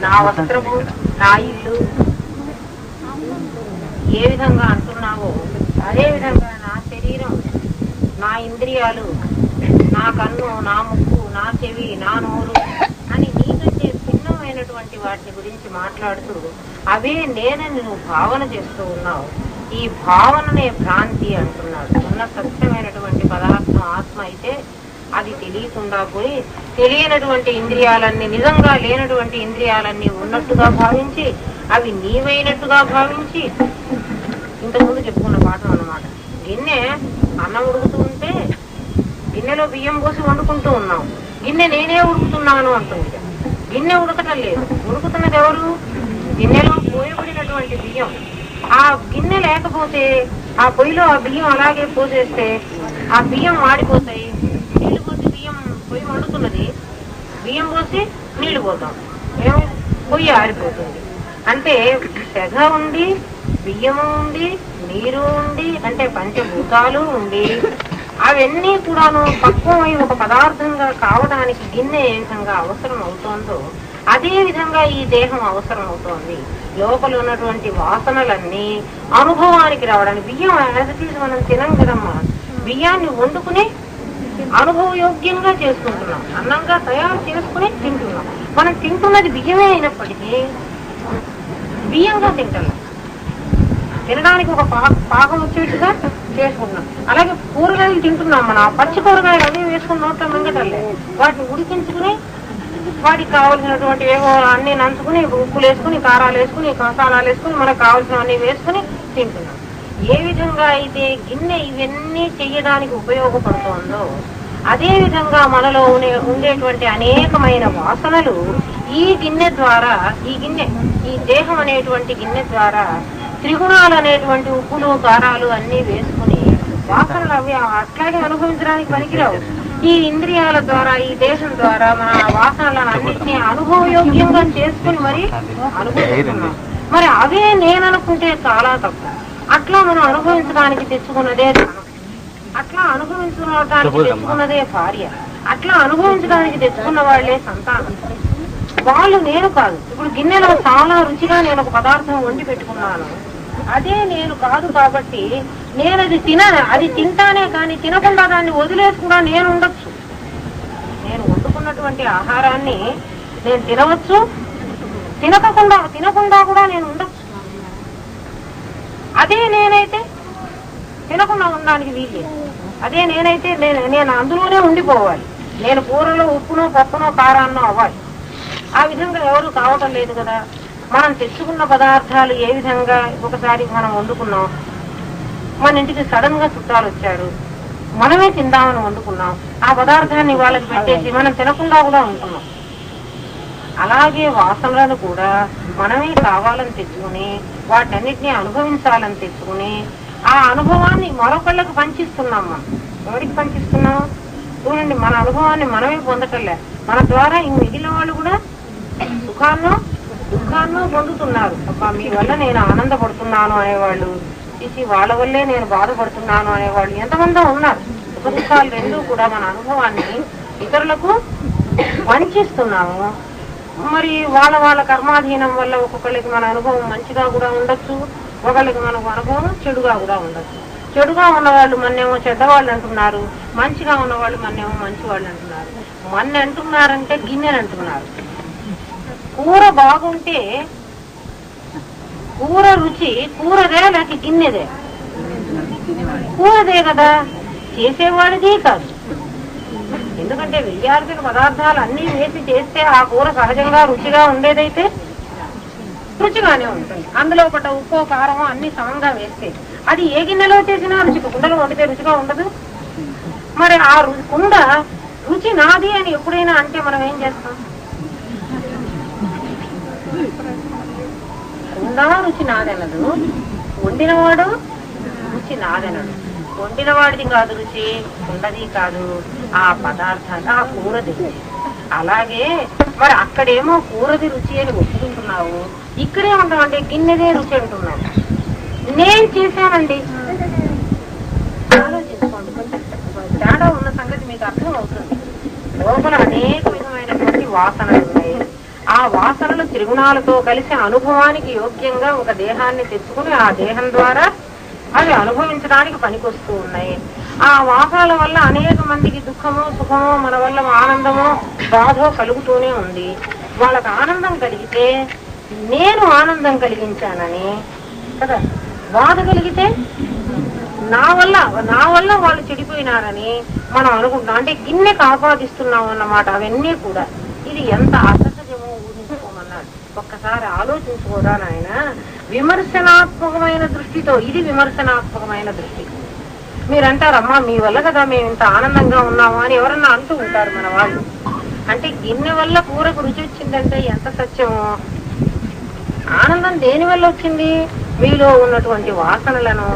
నా వస్త్రము, నా ఇల్లు ఏ విధంగా అంటున్నావో అదే విధంగా నా శరీరం, నా ఇంద్రియాలు, నా కన్ను, నా ముక్కు, నా చెవి, నా నోరు అని నీకంటే భిన్నమైనటువంటి వాటిని గురించి మాట్లాడుతూ అవే నేనని నువ్వు భావన చేస్తూ ఉన్నావు. ఈ భావననే భ్రాంతి అంటున్నాడు. ఉన్న సత్యమైనటువంటి పదార్థం ఆత్మ అయితే అది తెలియకుండా పోయి తెలియనటువంటి ఇంద్రియాలన్నీ, నిజంగా లేనటువంటి ఇంద్రియాలన్నీ ఉన్నట్టుగా భావించి అవి నీవైనట్టుగా భావించి, ఇంతకుముందు చెప్పుకున్న పాఠం అన్నమాట. గిన్నె అన్నం ఉడుకుతూ ఉంటే గిన్నెలో బియ్యం పోసి వండుకుంటూ ఉన్నాం. గిన్నె నేనే ఉడుకుతున్నాను అంటుంది. గిన్నె ఉడకటం లేదు, ఉడుకుతున్నది ఎవరు? గిన్నెలో పోయబడినటువంటి బియ్యం. ఆ గిన్నె లేకపోతే ఆ పొయ్యిలో ఆ బియ్యం అలాగే పోసేస్తే ఆ బియ్యం మాడిపోతాయి. నీళ్లు పోసి బియ్యం పొయ్యి వండుతున్నది, బియ్యం పోసి నీళ్లు పోతాం, ఏమో పొయ్యి ఆరిపోతుంది. అంటే సెగ ఉండి, బియ్యము ఉండి, నీరు ఉండి, అంటే పంచభూతాలు ఉండి అవన్నీ కూడాను పక్వమై ఒక పదార్థంగా కావడానికి గిన్నె ఏ విధంగా అవసరం అవుతోందో అదే విధంగా ఈ దేహం అవసరం అవుతోంది. లోపల ఉన్నటువంటి వాసనలన్నీ అనుభవానికి రావడానికి. బియ్యం యాజ్ ఇట్ ఈజ్ మనం తినం కదమ్మా, బియ్యాన్ని వండుకుని అనుభవయోగ్యంగా చేసుకుంటున్నాం, అన్నంగా తయారు చేసుకుని తింటున్నాం. మనం తింటున్నది బియ్యమే అయినప్పటికీ బియ్యంగా తింటున్నాం. తినడానికి ఒక పాకం వచ్చేట్టుగా చేసుకుంటున్నాం. అలాగే కూరగాయలు తింటున్నాం, మన పచ్చి కూరగాయలు అవి వేసుకుని నోట్లో మింగటల్లే, వాటిని ఉడికించుకుని వాటికి కావలసినటువంటి ఏవో అన్ని నంచుకుని, ఉప్పులు వేసుకుని, కారాలు వేసుకుని, మసాలాలు వేసుకుని, మనకు కావాల్సినవన్నీ వేసుకుని తింటున్నాం. ఏ విధంగా అయితే గిన్నె ఇవన్నీ చెయ్యడానికి ఉపయోగపడుతోందో అదే విధంగా మనలో ఉండేటువంటి అనేకమైన వాసనలు ఈ గిన్నె ద్వారా, ఈ దేహం అనేటువంటి గిన్నె ద్వారా త్రిగుణాలు అనేటువంటి ఉప్పులు, కారాలు అన్ని వేసుకుని వాసనలు అవి అట్లాగే అనుభవించడానికి పనికిరావు. ఈ ఇంద్రియాల ద్వారా, ఈ దేశం ద్వారా మన వాసనలను అన్నింటినీ అనుభవయోగ్యంగా చేసుకుని మరి అనుభవిస్తున్నాం. మరి అవే నేననుకుంటే చాలా తప్పు. అట్లా మనం అనుభవించడానికి తెచ్చుకున్నదే ధనం, అట్లా అనుభవించడానికి తెచ్చుకున్నదే భార్య, అట్లా అనుభవించడానికి తెచ్చుకున్న వాళ్లే సంతానం. వాళ్ళు నేను కాదు. ఇప్పుడు గిన్నెలో చాలా రుచిగా నేను ఒక పదార్థం వండి పెట్టుకున్నాను, అదే నేను కాదు. కాబట్టి నేను అది తింటానే కానీ తినకుండా దాన్ని వదిలేసుకున్నా నేను ఉండొచ్చు. నేను వండుకున్నటువంటి ఆహారాన్ని నేను తినవచ్చు, తినకుండా కూడా నేను ఉండొచ్చు. అదే నేనైతే తినకుండా ఉండడానికి వీల్లేదు. అదే నేనైతే నేను అందులోనే ఉండిపోవాలి. నేను కూరలో ఉప్పునో, పప్పునో, కారాన్నో అవ్వాలి. ఆ విధంగా ఎవరు కావటం లేదు కదా. మనం తెచ్చుకున్న పదార్థాలు ఏ విధంగా, ఒకసారి మనం వండుకున్నాం, మన ఇంటికి సడన్ గా చుట్టాలు వచ్చారు, మనమే తిందామని వండుకున్నాం, ఆ పదార్థాన్ని వాళ్ళకి పెట్టేసి మనం తినకుండా కూడా ఉంటున్నాం. అలాగే వాసనలను కూడా మనమే కావాలని తెచ్చుకుని వాటన్నిటినీ అనుభవించాలని తెచ్చుకుని ఆ అనుభవాన్ని మరొకళ్ళకి పంచిస్తున్నాం. మనం ఎవరికి పంచిస్తున్నాం? చూడండి, మన అనుభవాన్ని మనమే పొందటంలే, మన ద్వారా ఈ మిగిలిన వాళ్ళు కూడా సుఖాన్నో దుఃఖాన్నో పొందుతున్నారు. మీ వల్ల నేను ఆనందపడుతున్నాను అనేవాళ్ళు, వాళ్ళ వల్లే నేను బాధపడుతున్నాను అనేవాళ్ళు ఎంతమందో ఉన్నారు. సుఖ దుఃఖాలు రెండూ కూడా మన అనుభవాన్ని ఇతరులకు పంచిస్తున్నాము. మరి వాళ్ళ కర్మాధీనం వల్ల ఒక్కొక్కళ్ళకి మన అనుభవం మంచిగా కూడా ఉండొచ్చు, ఒకళ్ళకి మనకు అనుభవం చెడుగా కూడా ఉండొచ్చు. చెడుగా ఉన్నవాళ్ళు మన్నేమో చెడ్డవాళ్ళు అంటున్నారు, మంచిగా ఉన్నవాళ్ళు మన్నేమో మంచి వాళ్ళు అంటున్నారు. మన్ని అంటున్నారంటే గిన్నెని అంటున్నారు. కూర బాగుంటే కూర రుచి కూరదే లేక గిన్నెదే? కూరదే కదా, చేసేవాడిది కాదు. ఎందుకంటే వెయ్యార్పిక పదార్థాలు అన్ని వేసి చేస్తే ఆ కూర సహజంగా రుచిగా ఉండేదైతే రుచిగానే ఉంటుంది. అందులో పట్ట ఉప్పు, కారము అన్ని సమంగా వేస్తే అది ఏ గిన్నెలో చేసినా రుచిగా, కుండలో వండితే రుచిగా ఉండదు. మరి ఆ కుండ రుచి నాది అని ఎప్పుడైనా అంటే మనం ఏం చేస్తాం? కుండ రుచి నాదనదు, వండినవాడు రుచి నాదనడు. వండినవాడిది కాదు రుచి, కుండది కాదు, ఆ పదార్థాలు ఆ కూరది. అలాగే మరి అక్కడేమో కూరది రుచి అని ఒప్పుకుంటున్నావు, ఇక్కడే ఉంటామంటే గిన్నెదే రుచి అంటున్నావు. నేను చేశానండి, ఆలోచించుకోండి. కొంచెం తేడా ఉన్న సంగతి మీకు అర్థం అవుతుంది. లోపల అనేక విధమైనటువంటి వాసనలు ఉన్నాయి. ఆ వాసనలు త్రిగుణాలతో కలిసి అనుభవానికి యోగ్యంగా ఒక దేహాన్ని తెచ్చుకుని ఆ దేహం ద్వారా అవి అనుభవించడానికి పనికొస్తూ ఉన్నాయి. ఆ వాసనల వల్ల అనేక మందికి దుఃఖమో సుఖమో, మన వల్ల ఆనందమో బాధో కలుగుతూనే ఉంది. వాళ్ళకి ఆనందం కలిగితే నేను ఆనందం కలిగించానని కదా, బాధ కలిగితే నా వల్ల వాళ్ళు చెడిపోయినారని మనం అనుకుంటాం. అంటే గిన్నెకు ఆపాదిస్తున్నాం అన్నమాట. అవన్నీ కూడా ఇది ఎంత అసహజమో ఊహించుకోమన్నాడు. ఒక్కసారి ఆలోచించుకోరా నాయన. విమర్శనాత్మకమైన దృష్టితో, ఇది విమర్శనాత్మకమైన దృష్టి. మీరంటారమ్మా మీ వల్ల కదా మేము ఇంత ఆనందంగా ఉన్నాము అని ఎవరన్నా అంటూ ఉంటారు మన వాళ్ళు. అంటే గిన్నె వల్ల కూరకు రుచి వచ్చిందంటే ఎంత సత్యమో. ఆనందం దేని వల్ల వచ్చింది? మీలో ఉన్నటువంటి వాసనలను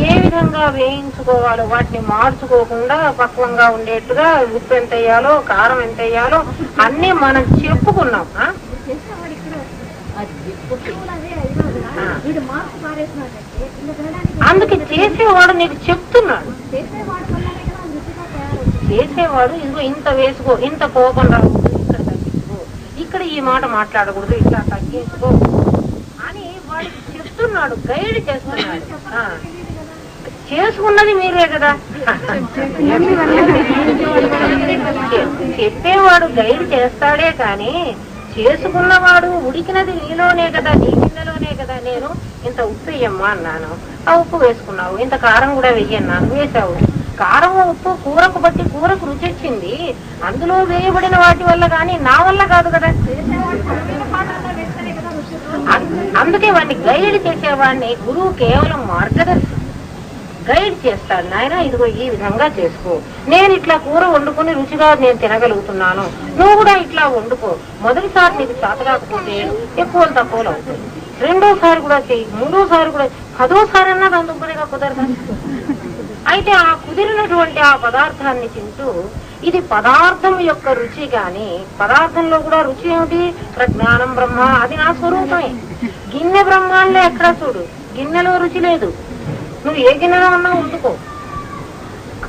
ఏ విధంగా వేయించుకోవాలో, వాటిని మార్చుకోకుండా పక్వంగా ఉండేట్టుగా ఉప్పు ఎంత వేయాలో, కారం ఎంత వేయాలో అన్ని మనం చెప్పుకున్నాం. అందుకే చేసేవాడు నీకు చెప్తున్నాడు. చేసేవాడు ఇదిగో ఇంత వేసుకో, ఇంత కోపం రాకూడదు, ఇక్కడ తగ్గించుకో, ఇక్కడ ఈ మాట మాట్లాడకూడదు, ఇట్లా తగ్గించుకో అని వాడికి చెప్తున్నాడు, గైడ్ చేస్తున్నాడు. చేసుకున్నది మీరే కదా. చెప్పేవాడు గైడ్ చేస్తాడే కానీ చేసుకున్నవాడు ఉడికినది నీలోనే కదా, నీ గిన్నెలోనే కదా. నేను ఇంత ఉప్పు వేయమ్మా అన్నాను, ఆ ఉప్పు వేసుకున్నావు. ఇంత కారం కూడా వెయ్యన్నాను, వేసావు. కారం ఉప్పు కూరకు బట్టి కూరకు రుచి వచ్చింది. అందులో వేయబడిన వాటి వల్ల కానీ నా వల్ల కాదు కదా. అందుకే వాడిని గైడ్ చేసేవాడిని గురువు కేవలం మార్గదర్శి, గైడ్ చేస్తాడు. నాయన ఇదిగో ఈ విధంగా చేసుకో, నేను ఇట్లా కూర వండుకుని రుచిగా నేను తినగలుగుతున్నాను, నువ్వు కూడా ఇట్లా వండుకో. మొదటిసారి నీకు చేత కాకపోతే ఎక్కువ తక్కువలు అవుతాయి, రెండోసారి కూడా చెయ్యి, మూడోసారి కూడా, 10వ సారి అన్నది అందుకునేగా కుదరదా. అయితే ఆ కుదిరినటువంటి ఆ పదార్థాన్ని తింటూ, ఇది పదార్థం యొక్క రుచి గాని, పదార్థంలో కూడా రుచి ఏమిటి? ప్రజ్ఞానం బ్రహ్మ, అది నా స్వరూపమే. గిన్నె బ్రహ్మాంలో ఎక్కడా చూడు, గిన్నెలో రుచి లేదు. నువ్వు ఏ గిన్నెలో ఉన్నా వండుకో.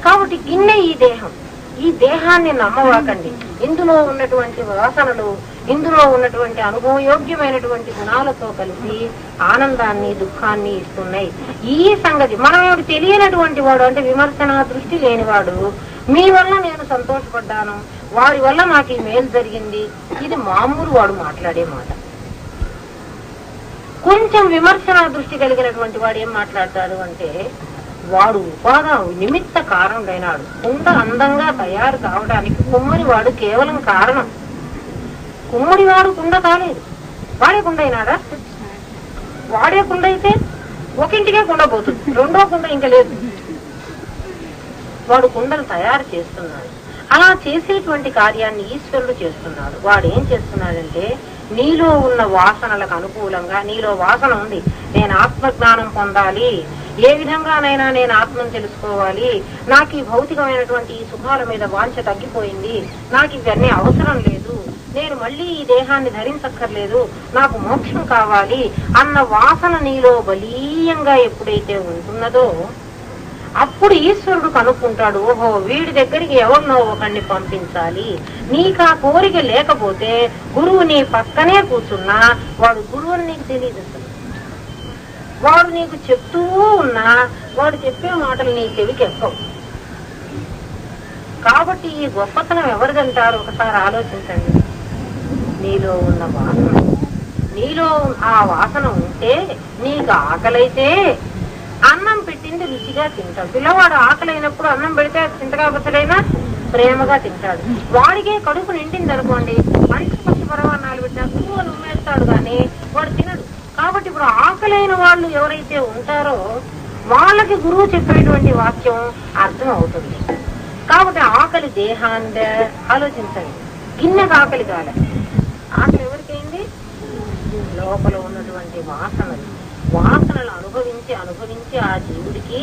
కాబట్టి గిన్నె ఈ దేహం. ఈ దేహాన్ని నమ్మవాకండి. ఇందులో ఉన్నటువంటి వాసనలు, ఇందులో ఉన్నటువంటి అనుభవయోగ్యమైనటువంటి గుణాలతో కలిసి ఆనందాన్ని దుఃఖాన్ని ఇస్తున్నాయి. ఈ సంగతి మనం ఏమిటి తెలియనటువంటి వాడు, అంటే విమర్శన దృష్టి లేనివాడు, మీ వల్ల నేను సంతోషపడ్డాను, వాడి వల్ల నాకు ఈ మేలు జరిగింది, ఇది మామూలు వాడు మాట్లాడే మాట. కొంచెం విమర్శన దృష్టి కలిగినటువంటి వాడు ఏం మాట్లాడతాడు అంటే, వాడు నిమిత్త కారణుడైనాడు. కుండ అందంగా తయారు కావడానికి కుమ్మరి వాడు కేవలం కారణం. కుమ్మరి వాడు కుండ కాలేదు, వాడే కుండ అయినాడా? వాడే కుండ అయితే ఒకింటికే కుండ పోతుంది, రెండో కుండ ఇంకా లేదు. వాడు కుండను తయారు చేస్తున్నాడు. అలా చేసేటువంటి కార్యాన్ని ఈశ్వరుడు చేస్తున్నాడు. వాడు ఏం చేస్తున్నాడంటే, నీలో ఉన్న వాసనలకు అనుకూలంగా, నీలో వాసన ఉంది, నేను ఆత్మజ్ఞానం పొందాలి, ఏ విధంగానైనా నేను ఆత్మను తెలుసుకోవాలి, నాకు ఈ భౌతికమైనటువంటి ఈ సుఖాల మీద వాంఛ తగ్గిపోయింది, నాకు ఇవన్నీ అవసరం లేదు, నేను మళ్ళీ ఈ దేహాన్ని ధరించక్కర్లేదు, నాకు మోక్షం కావాలి అన్న వాసన నీలో బలీయంగా ఎప్పుడైతే ఉంటున్నదో అప్పుడు ఈశ్వరుడు కనుక్కుంటాడు, ఓహో వీడి దగ్గరికి ఎవరినో ఒకరిని పంపించాలి. నీకు ఆ కోరిక లేకపోతే గురువు నీ పక్కనే కూర్చున్నా వాడు గురువు అని నీకు తెలియదు. అసలు వాడు నీకు చెప్తూ ఉన్నా వాడు చెప్పే మాటలు నీ చెవికి ఎక్కవు. కాబట్టి ఈ గొప్పతనం ఎవరిదంటారు? ఒకసారి ఆలోచించండి. నీలో ఉన్న వాసన, నీలో ఆ వాసన ఉంటే, నీకు ఆకలైతే అన్నం పెట్టింది రుచిగా తింటాడు. పిల్లవాడు ఆకలైనప్పుడు అన్నం పెడితే చింతగా బుసలైనా ప్రేమగా తింటాడు. వాడికే కడుపు నిండింది అనుకోండి, మంచి పచ్చి పరమాన్నాలు పెట్టినా గురువు అని ఉమ్మేస్తాడు కానీ వాడు తినడు. కాబట్టి ఇప్పుడు ఆకలైన వాళ్ళు ఎవరైతే ఉంటారో వాళ్ళకి గురువు చెప్పేటువంటి వాక్యం అర్థం అవుతుంది. కాబట్టి ఆకలి దేహాన్ని ఆలోచించండి. గిన్నెకు ఆకలి కాలే, ఆకలి ఎవరికైంది? లోపల ఉన్నటువంటి వాసనలు అనుభవించి అనుభవించి ఆ జీవుడికి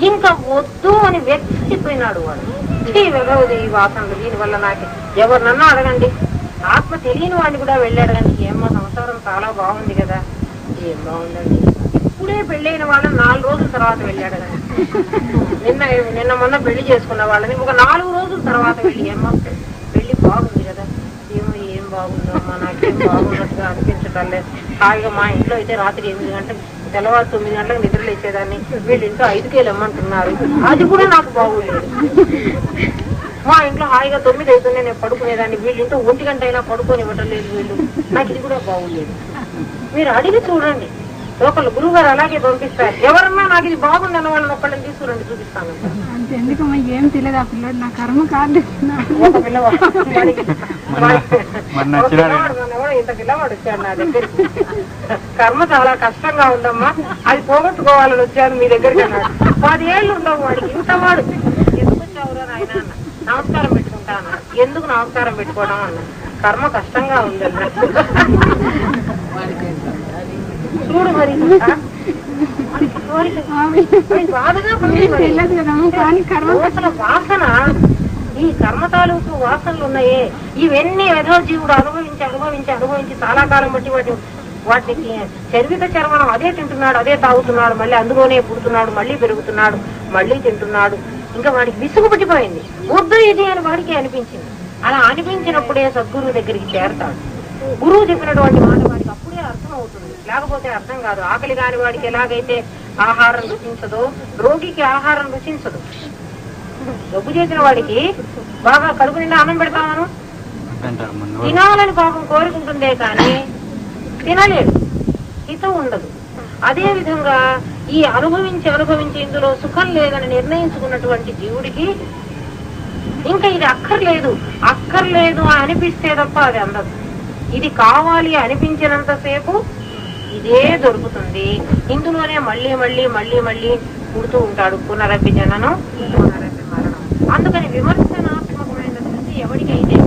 ఇంకా వద్దు అని వెచ్చిపోయినాడు వాడు. ఈ వాసనలు దీనివల్ల నాకు ఎవరినన్నా అడగండి, ఆత్మ తెలియని వాడిని కూడా వెళ్ళి అడగండి, ఏమో సంసారం చాలా బాగుంది కదా, ఏం బాగుందండి. ఇప్పుడే పెళ్ళైన వాళ్ళని 4 రోజుల తర్వాత వెళ్ళి అడగండి. నిన్న మొన్న పెళ్లి చేసుకున్న వాళ్ళని ఒక 4 రోజుల తర్వాత వెళ్ళి, ఏమో పెళ్లి బాగుంది కదా, ఏమో ఏం బాగుందమ్మా, నాకేం బాగున్నట్టుగా అనిపించటం లేదు. హాయిగా మా ఇంట్లో అయితే రాత్రి 8 గంటలకు, తెల్లవారు 9 గంటలకు నిద్రలు ఇచ్చేదాన్ని. వీళ్ళ ఇంట్లో 5కే లేమంటున్నారు, అది కూడా నాకు బాగోలేదు. మా ఇంట్లో హాయిగా 9 అవుతుంటే నేను పడుకునేదాన్ని, వీళ్ళ ఇంట్లో 1 గంట అయినా పడుకొని ఇవ్వటం లేదు వీళ్ళు, నాకు ఇది కూడా బాగోలేదు. మీరు అడిగి చూడండి, ఒకళ్ళు గురువు గారు అలాగే పంపిస్తారు. ఎవరన్నా నాకు ఇది బాగుంది అన్న వాళ్ళని ఒక్కళ్ళని తీసుకురండి, చూపిస్తాను. ఎందుకమ్మా ఏం తెలియదు ఆ పిల్లడు, నా కర్మ కాదు. ఒక పిల్లవాడు ఇంత పిల్లవాడు వచ్చాడు నా దగ్గరికి. కర్మ చాలా కష్టంగా ఉందమ్మా, అది పోగొట్టుకోవాలని వచ్చాను మీ దగ్గరికి అన్నాడు. 10 ఏళ్ళు ఉండవు వాడికి. ఇంత వాడు ఎందుకు వచ్చావురా నాయన అన్న. నమస్కారం పెట్టుకుంటా అన్నాడు. ఎందుకు నమస్కారం పెట్టుకోవడం అన్నా. కర్మ కష్టంగా ఉందన్న. చూడు మరి వాసన, ఈ కర్మ తాలూకు వాసనలు ఉన్నాయే, ఇవన్నీ ఏదో జీవుడు అనుభవించి చాలా కాలం బట్టి వాటికి చర్విత చర్మణం అదే తింటున్నాడు, అదే తాగుతున్నాడు, మళ్ళీ అందులోనే పుడుతున్నాడు, మళ్ళీ పెరుగుతున్నాడు, మళ్ళీ తింటున్నాడు. ఇంకా వాడికి విసుగు పట్టిపోయింది. వద్దు ఇది అని వాడికి అనిపించింది. అలా అనిపించినప్పుడే సద్గురువు దగ్గరికి చేరతాడు. గురువు చెప్పినటువంటి మాట వాడికి అప్పుడే అర్థం అవుతుంది, లేకపోతే అర్థం కాదు. ఆకలి కాని వాడికి ఎలాగైతే ఆహారం రుచించదో, రోగికి ఆహారం రుచించదు. జబ్బు చేసిన వాడికి బాగా కడుపు నిండా అన్నం పెడతామను, తినాలని పాపం కోరుకుంటుందే కానీ తినలేడు, హితం ఉండదు. అదే విధంగా ఈ అనుభవించి ఇందులో సుఖం లేదని నిర్ణయించుకున్నటువంటి జీవుడికి ఇంకా ఇది అక్కర్లేదు అనిపిస్తే తప్ప అది అందదు. ఇది కావాలి అనిపించినంతసేపు ఇదే దొరుకుతుంది. ఇందులోనే మళ్ళీ పుడుతూ ఉంటాడు. పునరపి జననం, పునరపి మరణం. అందుకని విమర్శనాత్మకమైన దృష్టి ఎవరికైతే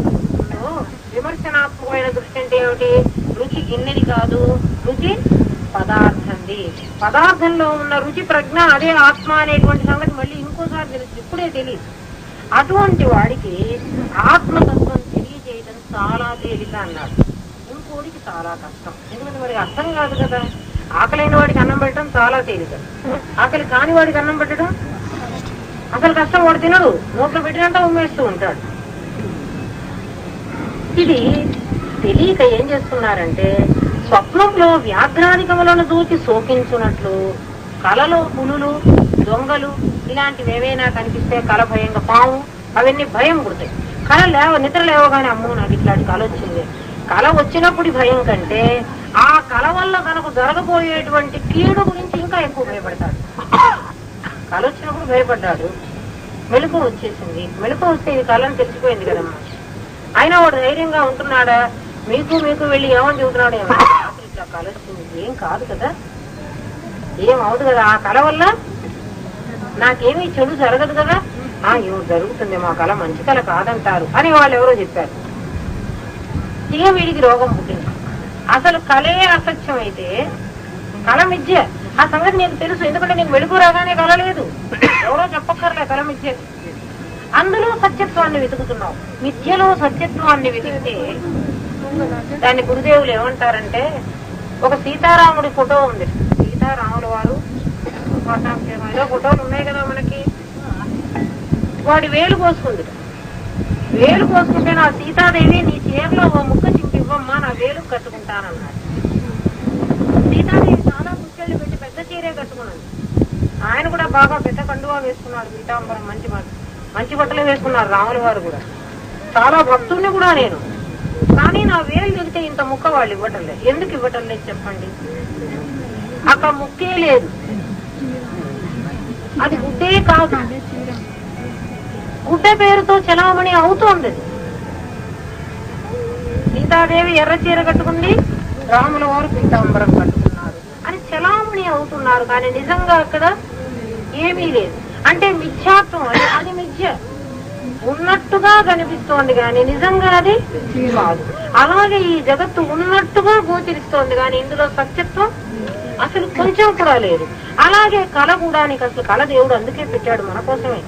ఉందో, విమర్శనాత్మకమైన దృష్టి అంటే ఏమిటి? రుచి గిన్నెది కాదు, రుచి పదార్థంది. పదార్థంలో ఉన్న రుచి ప్రజ్ఞ అదే ఆత్మ అనేటువంటి సంగతి మళ్ళీ ఇంకోసారి తెలుసు, ఇప్పుడే తెలియదు. అటువంటి వాడికి ఆత్మతత్వం తెలియజేయడం చాలా తేలిక అన్నాడు. ఇంకోడికి చాలా కష్టం, ఎందుకంటే వాడికి అర్థం కాదు కదా. ఆకలైన వాడికి అన్నం పెట్టడం చాలా తేలిక, ఆకలి కాని వాడికి అన్నం పెట్టడం అసలు కష్టం. వాడు తినడు, నోట్లో పెట్టినంత ఉమ్మేస్తూ ఉంటాడు. ఇది తెలియక ఏం చేస్తున్నారంటే, స్వప్నంలో వ్యాఘ్రాధికములను దూచి శోకించున్నట్లు కలలో పులులు, దొంగలు ఇలాంటివి ఏవైనా కనిపిస్తే కల భయంగా, పాము అవన్నీ భయం పుడతాయి. నిద్ర లేవగానే అమ్మో నాకు ఇట్లాంటి కళ వచ్చింది. కళ వచ్చినప్పుడు భయం కంటే ఆ కళ వల్ల తనకు జరగబోయేటువంటి కీడు గురించి ఇంకా ఎక్కువ భయపడతాడు. కళ వచ్చినప్పుడు భయపడ్డాడు, మెలకువ వచ్చేసింది. మెలకువ వస్తే ఇది కళని తెలిసిపోయింది కదమ్మా. అయినా వాడు ధైర్యంగా ఉంటున్నాడా? మీకు వెళ్ళి ఏమని చెబుతున్నాడు, అసలు ఇట్లా కళ వచ్చింది, ఏం కాదు కదా, ఏం అవదు కదా, ఆ కళ వల్ల నాకేమీ చెడు జరగదు కదా, ఏమో జరుగుతుంది, మా కళ మంచి కళ కాదంటారు అని వాళ్ళు ఎవరో చెప్పారు. ఇక వీడికి రోగం పుట్టింది. అసలు కళే అసత్యం అయితే కళ మిథ్య. ఆ సంగతి నీకు తెలుసు, ఎందుకంటే నీకు వెలుగు రాగానే కళ లేదు, ఎవరో చెప్పక్కర్లే కళ మిథ్య. అందులో సత్యత్వాన్ని వెతుకుతున్నావు. మిథ్యలో సత్యత్వాన్ని వెతికితే దాన్ని గురుదేవులు ఏమంటారంటే, ఒక సీతారాముడి ఫోటో ఉంది. సీతారాముల వారు ఫోటోలు ఉన్నాయి కదా మనకి. వాడి వేలు కోసుకుంది. వేలు కోసుకుంటే నా సీతాదేవి నీ చీరలో ఓ ముక్క చింపివ్వమ్మా, నా వేలు కట్టుకుంటానన్నాడు. సీతాదేవి చాలా ముచ్చళ్ళు పెట్టి పెద్ద చీరే కట్టుకున్నాడు. ఆయన కూడా బాగా పెద్ద కండువా వేసుకున్నాడు, పీతాంబరం మంచి బట్టలు వేసుకున్నారు. రాముల వారు కూడా చాలా భక్తుల్ని కూడా నేను. కానీ నా వేలు దిగితే ఇంత ముక్క వాళ్ళు ఇవ్వటం లేదు. ఎందుకు ఇవ్వటం లేదు చెప్పండి? అక్కడ ముక్కే లేదు, అది గుడ్డే కాదు, గుడ్డ పేరుతో చలామణి అవుతోంది. సీతాదేవి ఎర్ర చీర కట్టుకుంది, రాముల వారు పీతాంబరం కట్టుకున్నారు అని చలామణి అవుతున్నారు. కానీ నిజంగా అక్కడ ఏమీ లేదు. అంటే మిథ్యాత్వం, అది మిథ్య ఉన్నట్టుగా కనిపిస్తోంది కానీ నిజంగా అది కాదు. అలాగే ఈ జగత్తు ఉన్నట్టుగా గోచరిస్తోంది కానీ ఇందులో సత్యత్వం అసలు కొంచెం కూడా లేదు. అలాగే కళ కూడా, నీకు అసలు కళ దేవుడు అందుకే పెట్టాడు మన కోసమే.